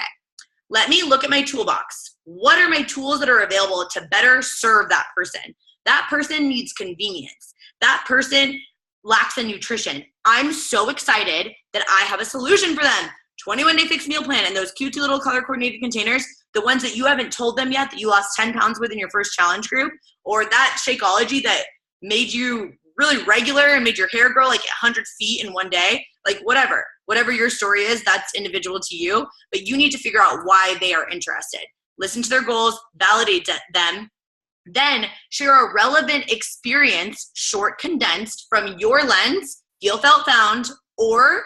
let me look at my toolbox. What are my tools that are available to better serve that person? That person needs convenience. That person lacks in nutrition. I'm so excited that I have a solution for them. 21-day fixed meal plan and those cute little color coordinated containers, the ones that you haven't told them yet that you lost 10 pounds with in your first challenge group, or that Shakeology that made you really regular and made your hair grow like 100 feet in one day, like whatever your story is, that's individual to you, but you need to figure out why they are interested. Listen to their goals, validate them, then share a relevant experience, short, condensed from your lens, feel, felt, found, or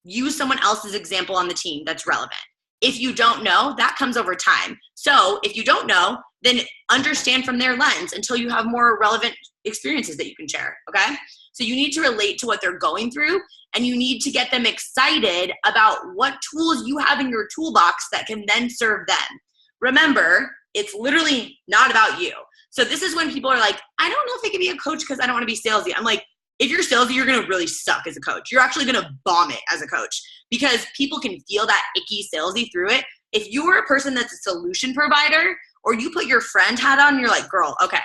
use someone else's example on the team that's relevant. If you don't know, that comes over time. So if you don't know, then understand from their lens until you have more relevant experiences that you can share, okay? So you need to relate to what they're going through, and you need to get them excited about what tools you have in your toolbox that can then serve them. Remember, it's literally not about you. So this is when people are like, I don't know if I can be a coach because I don't want to be salesy. I'm like, if you're salesy, you're going to really suck as a coach. You're actually going to bomb it as a coach because people can feel that icky salesy through it. If you are a person that's a solution provider or you put your friend hat on, you're like, girl, okay,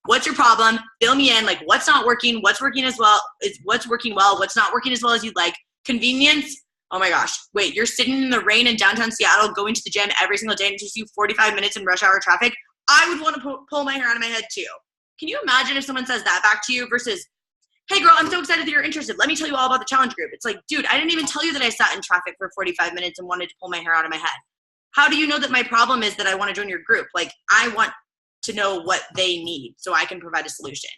what's your problem? Fill me in. Like what's not working? What's working as well? What's working well? What's not working as well as you'd like? Convenience. Oh my gosh. Wait, you're sitting in the rain in downtown Seattle, going to the gym every single day and it takes you 45 minutes in rush hour traffic. I would want to pull my hair out of my head too. Can you imagine if someone says that back to you versus, hey girl, I'm so excited that you're interested. Let me tell you all about the challenge group. It's like, dude, I didn't even tell you that I sat in traffic for 45 minutes and wanted to pull my hair out of my head. How do you know that my problem is that I want to join your group? Like I want to know what they need so I can provide a solution.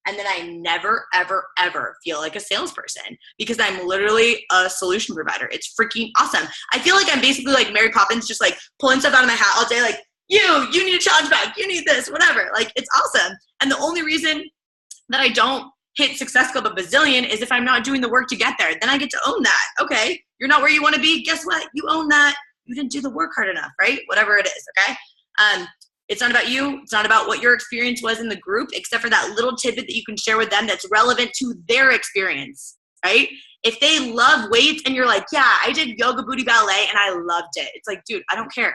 And then I never, ever, ever feel like a salesperson because I'm literally a solution provider. It's freaking awesome. I feel like I'm basically like Mary Poppins, just like pulling stuff out of my hat all day. Like, you need a challenge pack. You need this, whatever. Like, it's awesome. And the only reason that I don't hit Success Club a bazillion is if I'm not doing the work to get there. Then I get to own that. Okay, you're not where you want to be. Guess what? You own that. You didn't do the work hard enough, right? Whatever it is, okay? It's not about you. It's not about what your experience was in the group, except for that little tidbit that you can share with them that's relevant to their experience, right? If they love weights and you're like, yeah, I did yoga booty ballet and I loved it. It's like, dude, I don't care.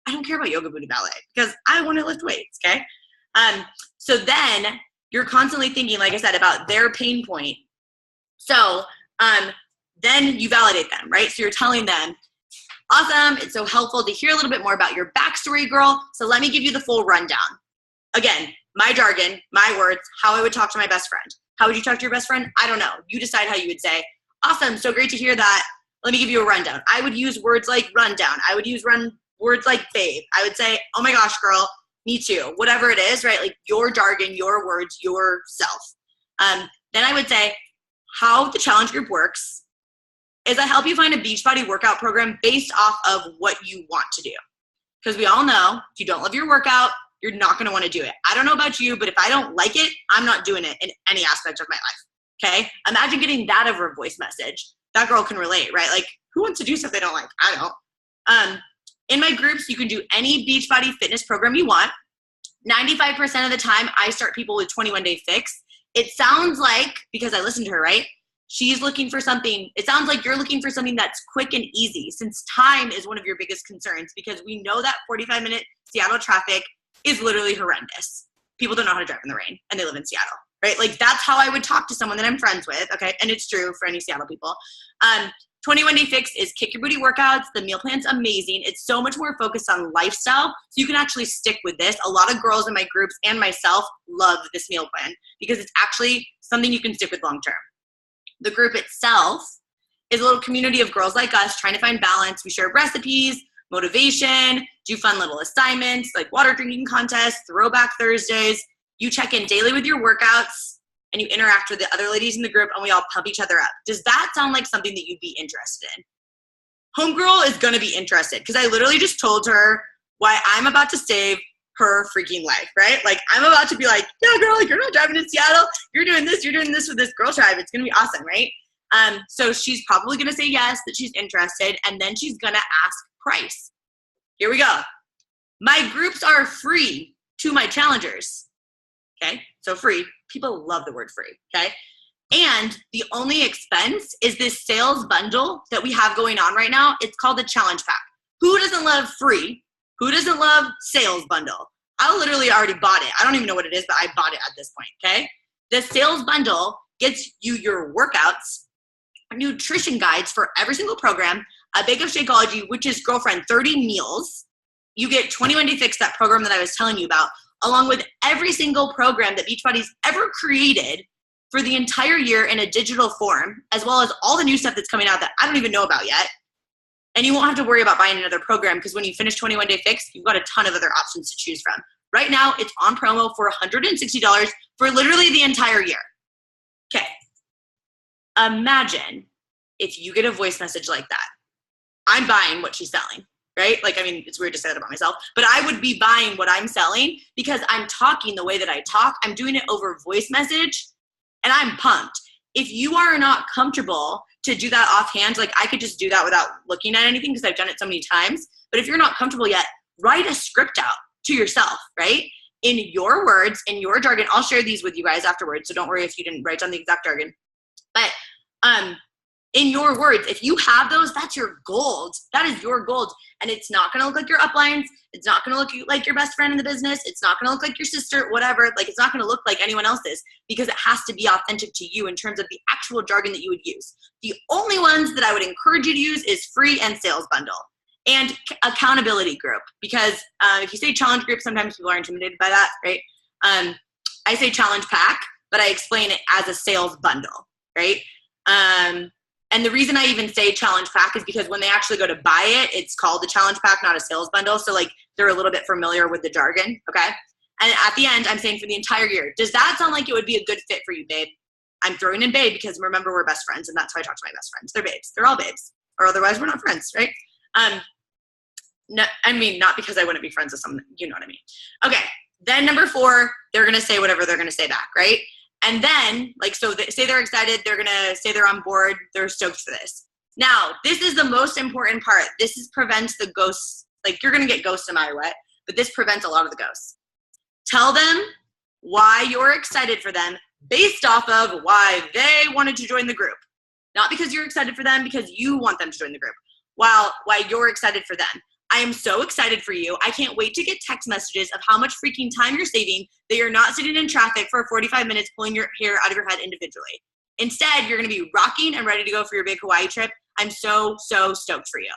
I don't care about yoga booty ballet because I want to lift weights, okay? So then you're constantly thinking, like I said, about their pain point. So then you validate them, right? So you're telling them, awesome, it's so helpful to hear a little bit more about your backstory, girl. So let me give you the full rundown. Again, my jargon, my words, how I would talk to my best friend. How would you talk to your best friend? I don't know. You decide how you would say, awesome, so great to hear that. Let me give you a rundown. I would use words like rundown. I would use words like babe. I would say, oh my gosh, girl, me too. Whatever it is, right? Like your jargon, your words, yourself. Then I would say how the challenge group works is I help you find a Beachbody workout program based off of what you want to do. Because we all know if you don't love your workout, you're not going to want to do it. I don't know about you, but if I don't like it, I'm not doing it in any aspect of my life. Okay? Imagine getting that over a voice message. That girl can relate, right? Like, who wants to do stuff they don't like? I don't. In my groups, you can do any Beachbody fitness program you want. 95% of the time, I start people with 21-day fix. It sounds like, because I listened to her, right? She's looking for something. It sounds like you're looking for something that's quick and easy, since time is one of your biggest concerns, because we know that 45-minute Seattle traffic is literally horrendous. People don't know how to drive in the rain, and they live in Seattle, right? Like, that's how I would talk to someone that I'm friends with, okay? And it's true for any Seattle people. 21-day fix is kick your booty workouts. The meal plan's amazing. It's so much more focused on lifestyle, so you can actually stick with this. A lot of girls in my groups and myself love this meal plan because it's actually something you can stick with long term. The group itself is a little community of girls like us trying to find balance. We share recipes, motivation, do fun little assignments like water drinking contests, throwback Thursdays. You check in daily with your workouts and you interact with the other ladies in the group and we all pump each other up. Does that sound like something that you'd be interested in? Homegirl is going to be interested because I literally just told her why I'm about to save her freaking life, right? Like, I'm about to be like, yeah, girl, like, you're not driving to Seattle. You're doing this with this girl tribe. It's going to be awesome, right? So she's probably going to say yes, that she's interested, and then she's going to ask price. Here we go. My groups are free to my challengers, okay? So free. People love the word free, okay? And the only expense is this sales bundle that we have going on right now. It's called the challenge pack. Who doesn't love free? Who doesn't love sales bundle? I literally already bought it. I don't even know what it is, but I bought it at this point, okay? The sales bundle gets you your workouts, nutrition guides for every single program, a bag of Shakeology, which is, girlfriend, 30 meals. You get 21-day fix, that program that I was telling you about, along with every single program that Beachbody's ever created for the entire year in a digital form, as well as all the new stuff that's coming out that I don't even know about yet. And you won't have to worry about buying another program because when you finish 21-day fix, you've got a ton of other options to choose from. Right now, it's on promo for $160 for literally the entire year. Okay. Imagine if you get a voice message like that. I'm buying what she's selling, right? Like, I mean, it's weird to say that about myself, but I would be buying what I'm selling because I'm talking the way that I talk. I'm doing it over voice message, and I'm pumped. If you are not comfortable to do that offhand, like, I could just do that without looking at anything because I've done it so many times. But if you're not comfortable yet, write a script out to yourself, right? In your words, in your jargon. I'll share these with you guys afterwards, so don't worry if you didn't write down the exact jargon. But in your words, if you have those, that's your gold. That is your gold. And it's not going to look like your uplines. It's not going to look like your best friend in the business. It's not going to look like your sister, whatever. Like, it's not going to look like anyone else's because it has to be authentic to you in terms of the actual jargon that you would use. The only ones that I would encourage you to use is free and sales bundle and accountability group, because if you say challenge group, sometimes people are intimidated by that, right? I say challenge pack, but I explain it as a sales bundle, right? And the reason I even say challenge pack is because when they actually go to buy it, it's called the challenge pack, not a sales bundle. So, like, they're a little bit familiar with the jargon, okay? And at the end, I'm saying for the entire year. Does that sound like it would be a good fit for you, babe? I'm throwing in babe because remember, we're best friends, and that's how I talk to my best friends. They're babes. They're all babes. Or otherwise, we're not friends, right? No, I mean, not because I wouldn't be friends with someone, you know what I mean. Okay, then number 4, they're going to say whatever they're going to say back, right? And then, like, so say they're excited, they're going to say they're on board, they're stoked for this. Now, this is the most important part. Prevents the ghosts. Like, you're going to get ghosts no matter what, but this prevents a lot of the ghosts. Tell them why you're excited for them based off of why they wanted to join the group. Not because you're excited for them, because you want them to join the group. Why you're excited for them. I am so excited for you. I can't wait to get text messages of how much freaking time you're saving that you're not sitting in traffic for 45 minutes pulling your hair out of your head individually. Instead, you're going to be rocking and ready to go for your big Hawaii trip. I'm so, so stoked for you.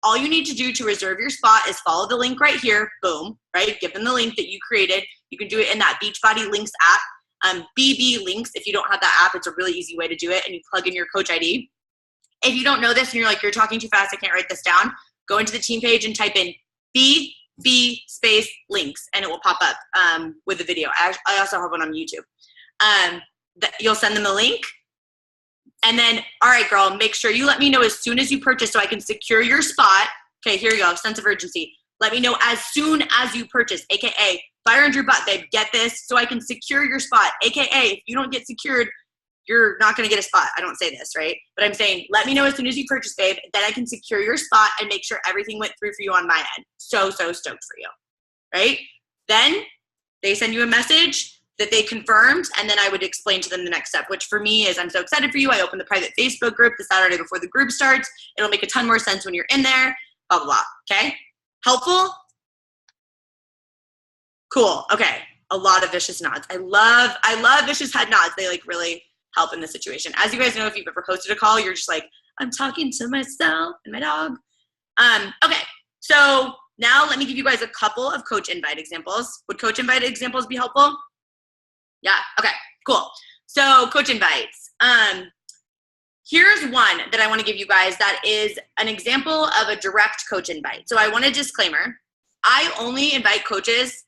All you need to do to reserve your spot is follow the link right here. Boom, right? Give them the link that you created. You can do it in that Beachbody Links app. BB Links, if you don't have that app, it's a really easy way to do it, and you plug in your coach ID. If you don't know this and you're like, you're talking too fast, I can't write this down, go into the team page and type in BB space links, and it will pop up with the video. I also have one on YouTube. You'll send them the link. And then, all right, girl, make sure you let me know as soon as you purchase so I can secure your spot. Okay, here you go, sense of urgency. Let me know as soon as you purchase, AKA fire under your butt, babe, get this so I can secure your spot. AKA if you don't get secured, you're not going to get a spot. I don't say this, right? But I'm saying, let me know as soon as you purchase, babe, then I can secure your spot and make sure everything went through for you on my end. So, so stoked for you, right? Then they send you a message that they confirmed, and then I would explain to them the next step, which for me is, I'm so excited for you. I opened the private Facebook group the Saturday before the group starts. It'll make a ton more sense when you're in there, blah, blah, blah, okay? Helpful? Cool, okay. A lot of vicious nods. I love vicious head nods. They like really help in the situation. As you guys know, if you've ever hosted a call, you're just like, I'm talking to myself and my dog. Okay, so now let me give you guys a couple of coach invite examples. Would coach invite examples be helpful? Yeah, okay, cool. So coach invites. Here's one that I wanna give you guys that is an example of a direct coach invite. So I want a disclaimer. I only invite coaches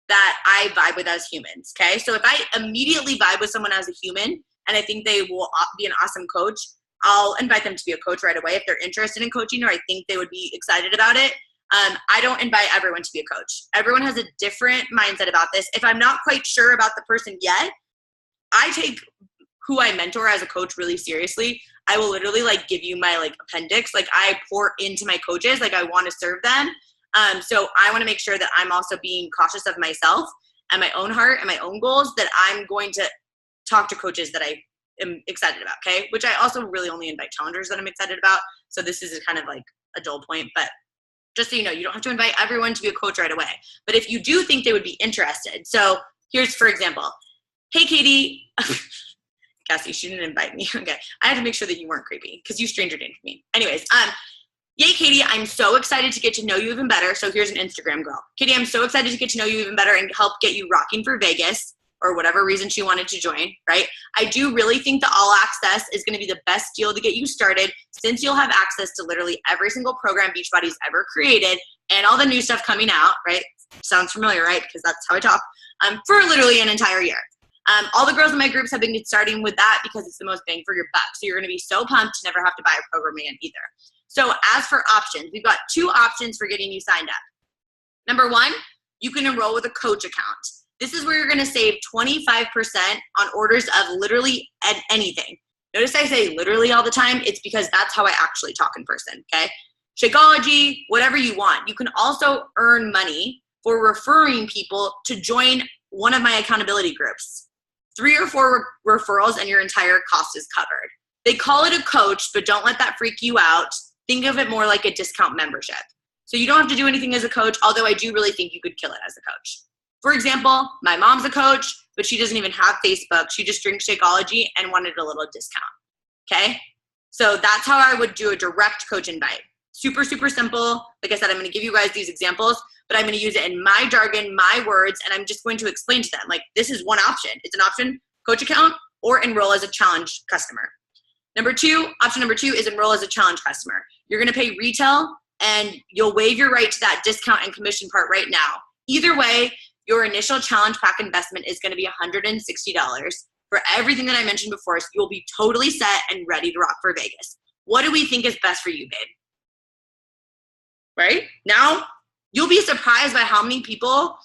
that I vibe with as humans, okay? So if I immediately vibe with someone as a human and I think they will be an awesome coach, I'll invite them to be a coach right away if they're interested in coaching or I think they would be excited about it. I don't invite everyone to be a coach. Everyone has a different mindset about this. If I'm not quite sure about the person yet, I take who I mentor as a coach really seriously. I will literally like give you my like appendix. Like I pour into my coaches, like I want to serve them. So I want to make sure that I'm also being cautious of myself and my own heart and my own goals, that I'm going to talk to coaches that I am excited about, okay? Which I also really only invite challengers that I'm excited about. So this is kind of like a dull point, but just so you know, you don't have to invite everyone to be a coach right away. But if you do think they would be interested. So here's, for example, hey, Katie. Cassie, she didn't invite me. Okay, I had to make sure that you weren't creepy because you stranger dated me. Anyways, yay, Katie, I'm so excited to get to know you even better. So here's an Instagram girl. Katie, I'm so excited to get to know you even better and help get you rocking for Vegas or whatever reason she wanted to join, right? I do really think the all access is going to be the best deal to get you started since you'll have access to literally every single program Beachbody's ever created and all the new stuff coming out, right? Sounds familiar, right? Because that's how I talk, for literally an entire year. All the girls in my groups have been starting with that because it's the most bang for your buck. So you're going to be so pumped to never have to buy a program again either. So as for options, we've got 2 options for getting you signed up. Number 1, you can enroll with a coach account. This is where you're going to save 25% on orders of literally anything. Notice I say literally all the time. It's because that's how I actually talk in person, okay? Shakeology, whatever you want. You can also earn money for referring people to join one of my accountability groups. 3 or 4 referrals and your entire cost is covered. They call it a coach, but don't let that freak you out. Think of it more like a discount membership. So you don't have to do anything as a coach, although I do really think you could kill it as a coach. For example, my mom's a coach, but she doesn't even have Facebook. She just drinks Shakeology and wanted a little discount, okay? So that's how I would do a direct coach invite. Super, super simple. Like I said, I'm gonna give you guys these examples, but I'm gonna use it in my jargon, my words, and I'm just going to explain to them, like, this is one option. It's an option, coach account, or enroll as a challenge customer. Option number two is enroll as a challenge customer. You're gonna pay retail and you'll waive your right to that discount and commission part right now. Either way, your initial challenge pack investment is going to be $160 for everything that I mentioned before. So you'll be totally set and ready to rock for Vegas. What do we think is best for you, babe? Right? Now, you'll be surprised by how many people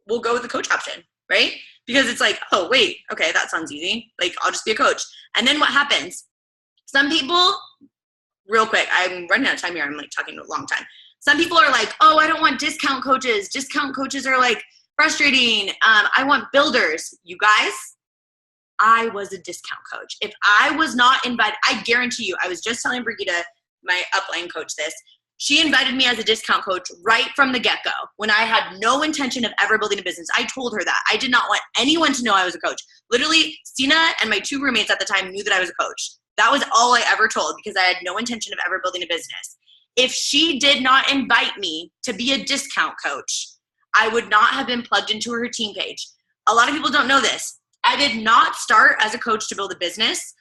will go with the coach option, right? Because it's like, oh, wait, okay, that sounds easy. Like, I'll just be a coach. And then what happens? Some people, real quick, I'm running out of time here. I'm like talking a long time. Some people are like, oh, I don't want discount coaches. Discount coaches are like frustrating. I want builders. You guys, I was a discount coach. If I was not invited, I guarantee you, I was just telling Brigitte, my upline coach, this. She invited me as a discount coach right from the get-go when I had no intention of ever building a business. I told her that. I did not want anyone to know I was a coach. Literally, Stina and my 2 roommates at the time knew that I was a coach. That was all I ever told because I had no intention of ever building a business. If she did not invite me to be a discount coach, I would not have been plugged into her team page. A lot of people don't know this. I did not start as a coach to build a business.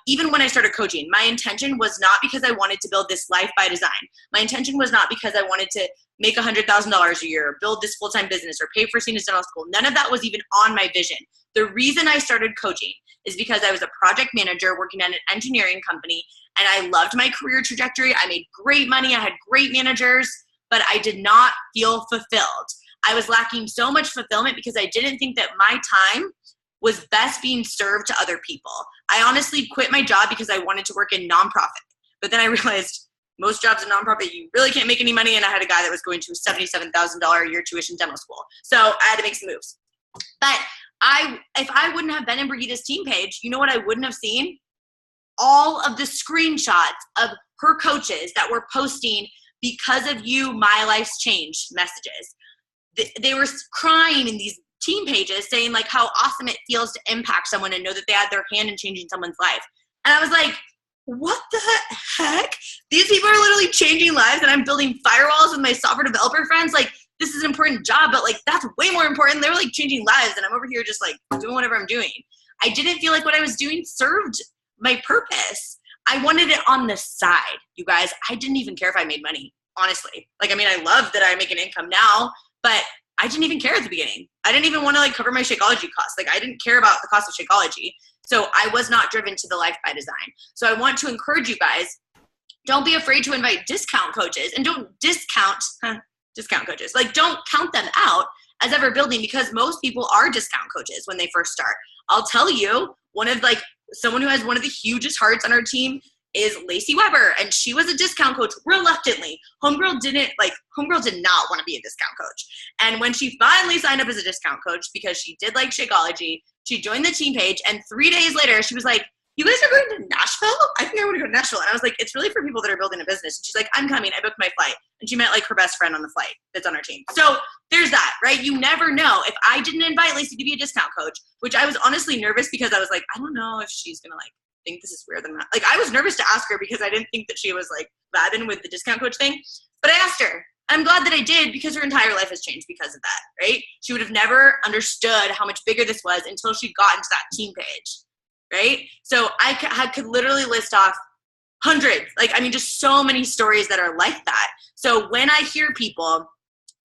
Even when I started coaching, my intention was not because I wanted to build this life by design. My intention was not because I wanted to make $100,000 a year, build this full-time business, or pay for Sina's dental school. None of that was even on my vision. The reason I started coaching is because I was a project manager working at an engineering company, and I loved my career trajectory. I made great money. I had great managers, but I did not feel fulfilled. I was lacking so much fulfillment because I didn't think that my time was best being served to other people. I honestly quit my job because I wanted to work in nonprofit. But then I realized most jobs in nonprofit, you really can't make any money. And I had a guy that was going to a $77,000 a year tuition dental school. So I had to make some moves. But if I wouldn't have been in Brigitte's team page, you know what I wouldn't have seen? All of the screenshots of her coaches that were posting because of you, my life's changed messages. They were crying in these team pages saying like how awesome it feels to impact someone and know that they had their hand in changing someone's life. And I was like, what the heck? These people are literally changing lives and I'm building firewalls with my software developer friends. Like, this is an important job, but like that's way more important. They're like changing lives and I'm over here just like doing whatever I'm doing. I didn't feel like what I was doing served my purpose. I wanted it on the side, you guys. I didn't even care if I made money, honestly. Like, I mean, I love that I make an income now, but I didn't even care at the beginning. I didn't even want to like cover my Shakeology costs. Like, I didn't care about the cost of Shakeology. So I was not driven to the life by design. So I want to encourage you guys, don't be afraid to invite discount coaches and don't discount coaches. Like, don't count them out as ever building because most people are discount coaches when they first start. I'll tell you, someone who has one of the hugest hearts on our team is Lacey Weber, and she was a discount coach reluctantly. Homegirl did not want to be a discount coach. And when she finally signed up as a discount coach because she did like Shakeology, she joined the team page, and 3 days later, she was like, you guys are going to Nashville? I think I want to go to Nashville. And I was like, it's really for people that are building a business. And she's like, I'm coming. I booked my flight. And she met like her best friend on the flight that's on our team. So there's that, right? You never know. If I didn't invite Lacey to be a discount coach, which I was honestly nervous because I was like, I don't know if she's going to like think this is weird or not. Like, I was nervous to ask her because I didn't think that she was like vibing with the discount coach thing. But I asked her. I'm glad that I did because her entire life has changed because of that, right? She would have never understood how much bigger this was until she got into that team page. Right? So I could literally list off hundreds, just so many stories that are like that. So when I hear people,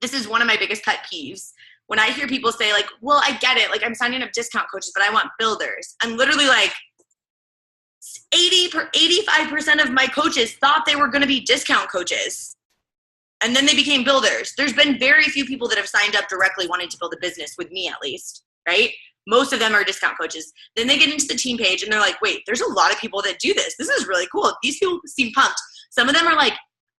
this is one of my biggest pet peeves. When I hear people say like, well, I get it. Like, I'm signing up discount coaches, but I want builders. I'm literally like 85% of my coaches thought they were going to be discount coaches. And then they became builders. There's been very few people that have signed up directly wanting to build a business with me, at least, right? Most of them are discount coaches. Then they get into the team page and they're like, wait, there's a lot of people that do this. This is really cool. These people seem pumped. Some of them are like,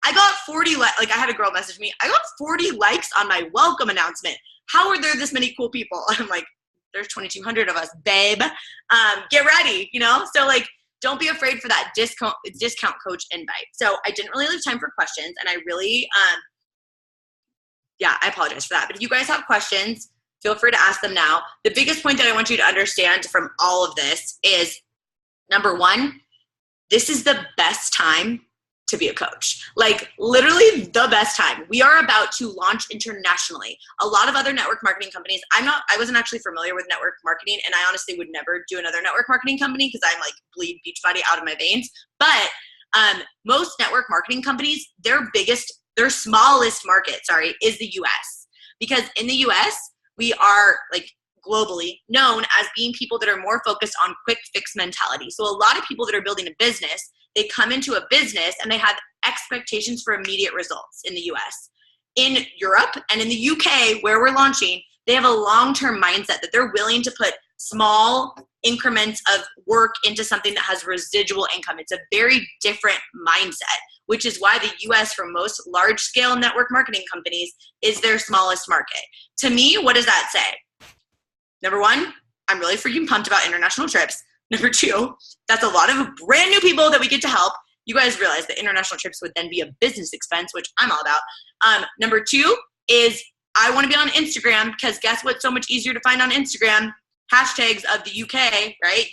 I got 40, I had a girl message me, I got 40 likes on my welcome announcement. How are there this many cool people? I'm like, there's 2,200 of us, babe. Get ready, So like, don't be afraid for that discount coach invite. So I didn't really leave time for questions and I really, I apologize for that. But if you guys have questions, feel free to ask them now. The biggest point that I want you to understand from all of this is, number one, this is the best time to be a coach. Like, literally the best time. We are about to launch internationally. A lot of other network marketing companies, I wasn't actually familiar with network marketing, and I honestly would never do another network marketing company because I'm like bleed Beachbody out of my veins. But most network marketing companies, their smallest market, is the US. Because in the US, we are like globally known as being people that are more focused on quick fix mentality. So a lot of people that are building a business, they come into a business and they have expectations for immediate results in the US. In Europe and in the UK, where we're launching, they have a long-term mindset that they're willing to put small increments of work into something that has residual income. It's a very different mindset, which is why the US, for most large-scale network marketing companies, is their smallest market. To me, what does that say? Number one, I'm really freaking pumped about international trips. Number two, that's a lot of brand new people that we get to help. You guys realize that international trips would then be a business expense, which I'm all about. Number two is I want to be on Instagram, because guess what's so much easier to find on Instagram? Hashtags of the UK, right?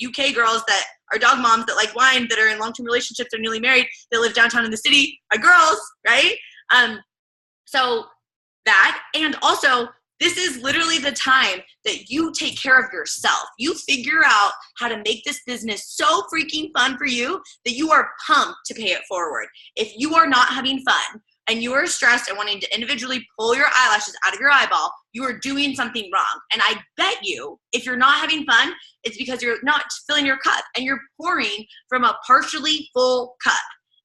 UK girls that are dog moms that like wine, that are in long-term relationships, they're newly married, they live downtown in the city, are girls, right? So that, and also this is literally the time that you take care of yourself. You figure out how to make this business so freaking fun for you that you are pumped to pay it forward. If you are not having fun and you are stressed and wanting to individually pull your eyelashes out of your eyeball, you are doing something wrong. And I bet you, if you're not having fun, it's because you're not filling your cup and you're pouring from a partially full cup.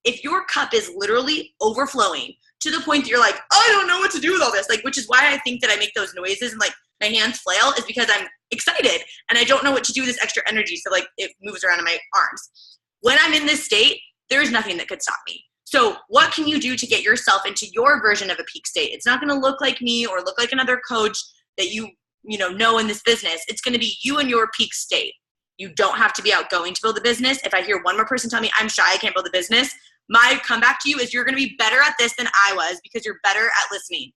If your cup is literally overflowing to the point that you're like, oh, I don't know what to do with all this, like, which is why I think that I make those noises and like my hands flail, is because I'm excited and I don't know what to do with this extra energy. So like it moves around in my arms. When I'm in this state, there's nothing that could stop me. So what can you do to get yourself into your version of a peak state? It's not going to look like me or look like another coach that you know in this business. It's going to be you in your peak state. You don't have to be outgoing to build a business. If I hear one more person tell me I'm shy, I can't build a business, my comeback to you is you're going to be better at this than I was, because you're better at listening.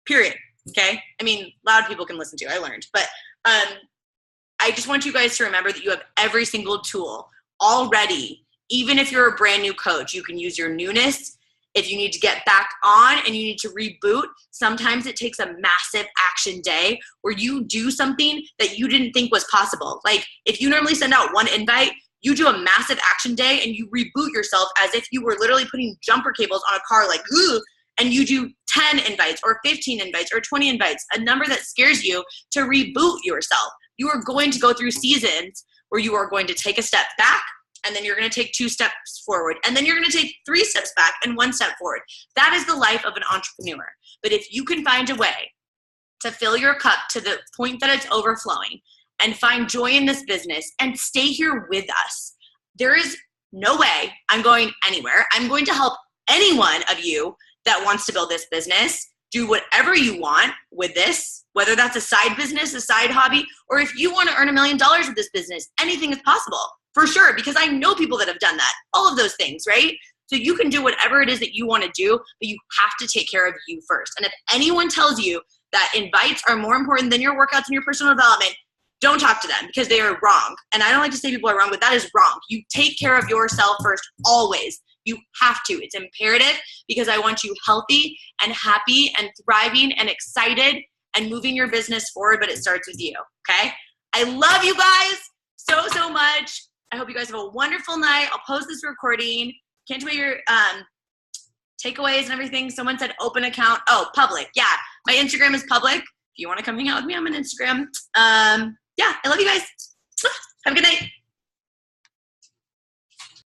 Period. Okay? I mean, loud people can listen to, I learned. But I just want you guys to remember that you have every single tool already. Even if you're a brand new coach, you can use your newness. If you need to get back on and you need to reboot, sometimes it takes a massive action day where you do something that you didn't think was possible. Like if you normally send out one invite, you do a massive action day and you reboot yourself as if you were literally putting jumper cables on a car, like, ugh, and you do 10 invites or 15 invites or 20 invites, a number that scares you, to reboot yourself. You are going to go through seasons where you are going to take a step back, and then you're going to take 2 steps forward, and then you're going to take 3 steps back and 1 step forward. That is the life of an entrepreneur. But if you can find a way to fill your cup to the point that it's overflowing and find joy in this business and stay here with us, there is no way I'm going anywhere. I'm going to help any one of you that wants to build this business do whatever you want with this, whether that's a side business, a side hobby, or if you want to earn $1 million with this business, anything is possible. For sure, because I know people that have done that, all of those things, right? So you can do whatever it is that you want to do, but you have to take care of you first. And if anyone tells you that invites are more important than your workouts and your personal development, don't talk to them, because they are wrong. And I don't like to say people are wrong, but that is wrong. You take care of yourself first, always. You have to. It's imperative, because I want you healthy and happy and thriving and excited and moving your business forward, but it starts with you, okay? I love you guys so, so much. I hope you guys have a wonderful night. I'll post this recording. Can't wait your takeaways and everything. Someone said open account. Oh, public. Yeah, my Instagram is public. If you want to come hang out with me, I'm on Instagram. Yeah, I love you guys. Have a good night.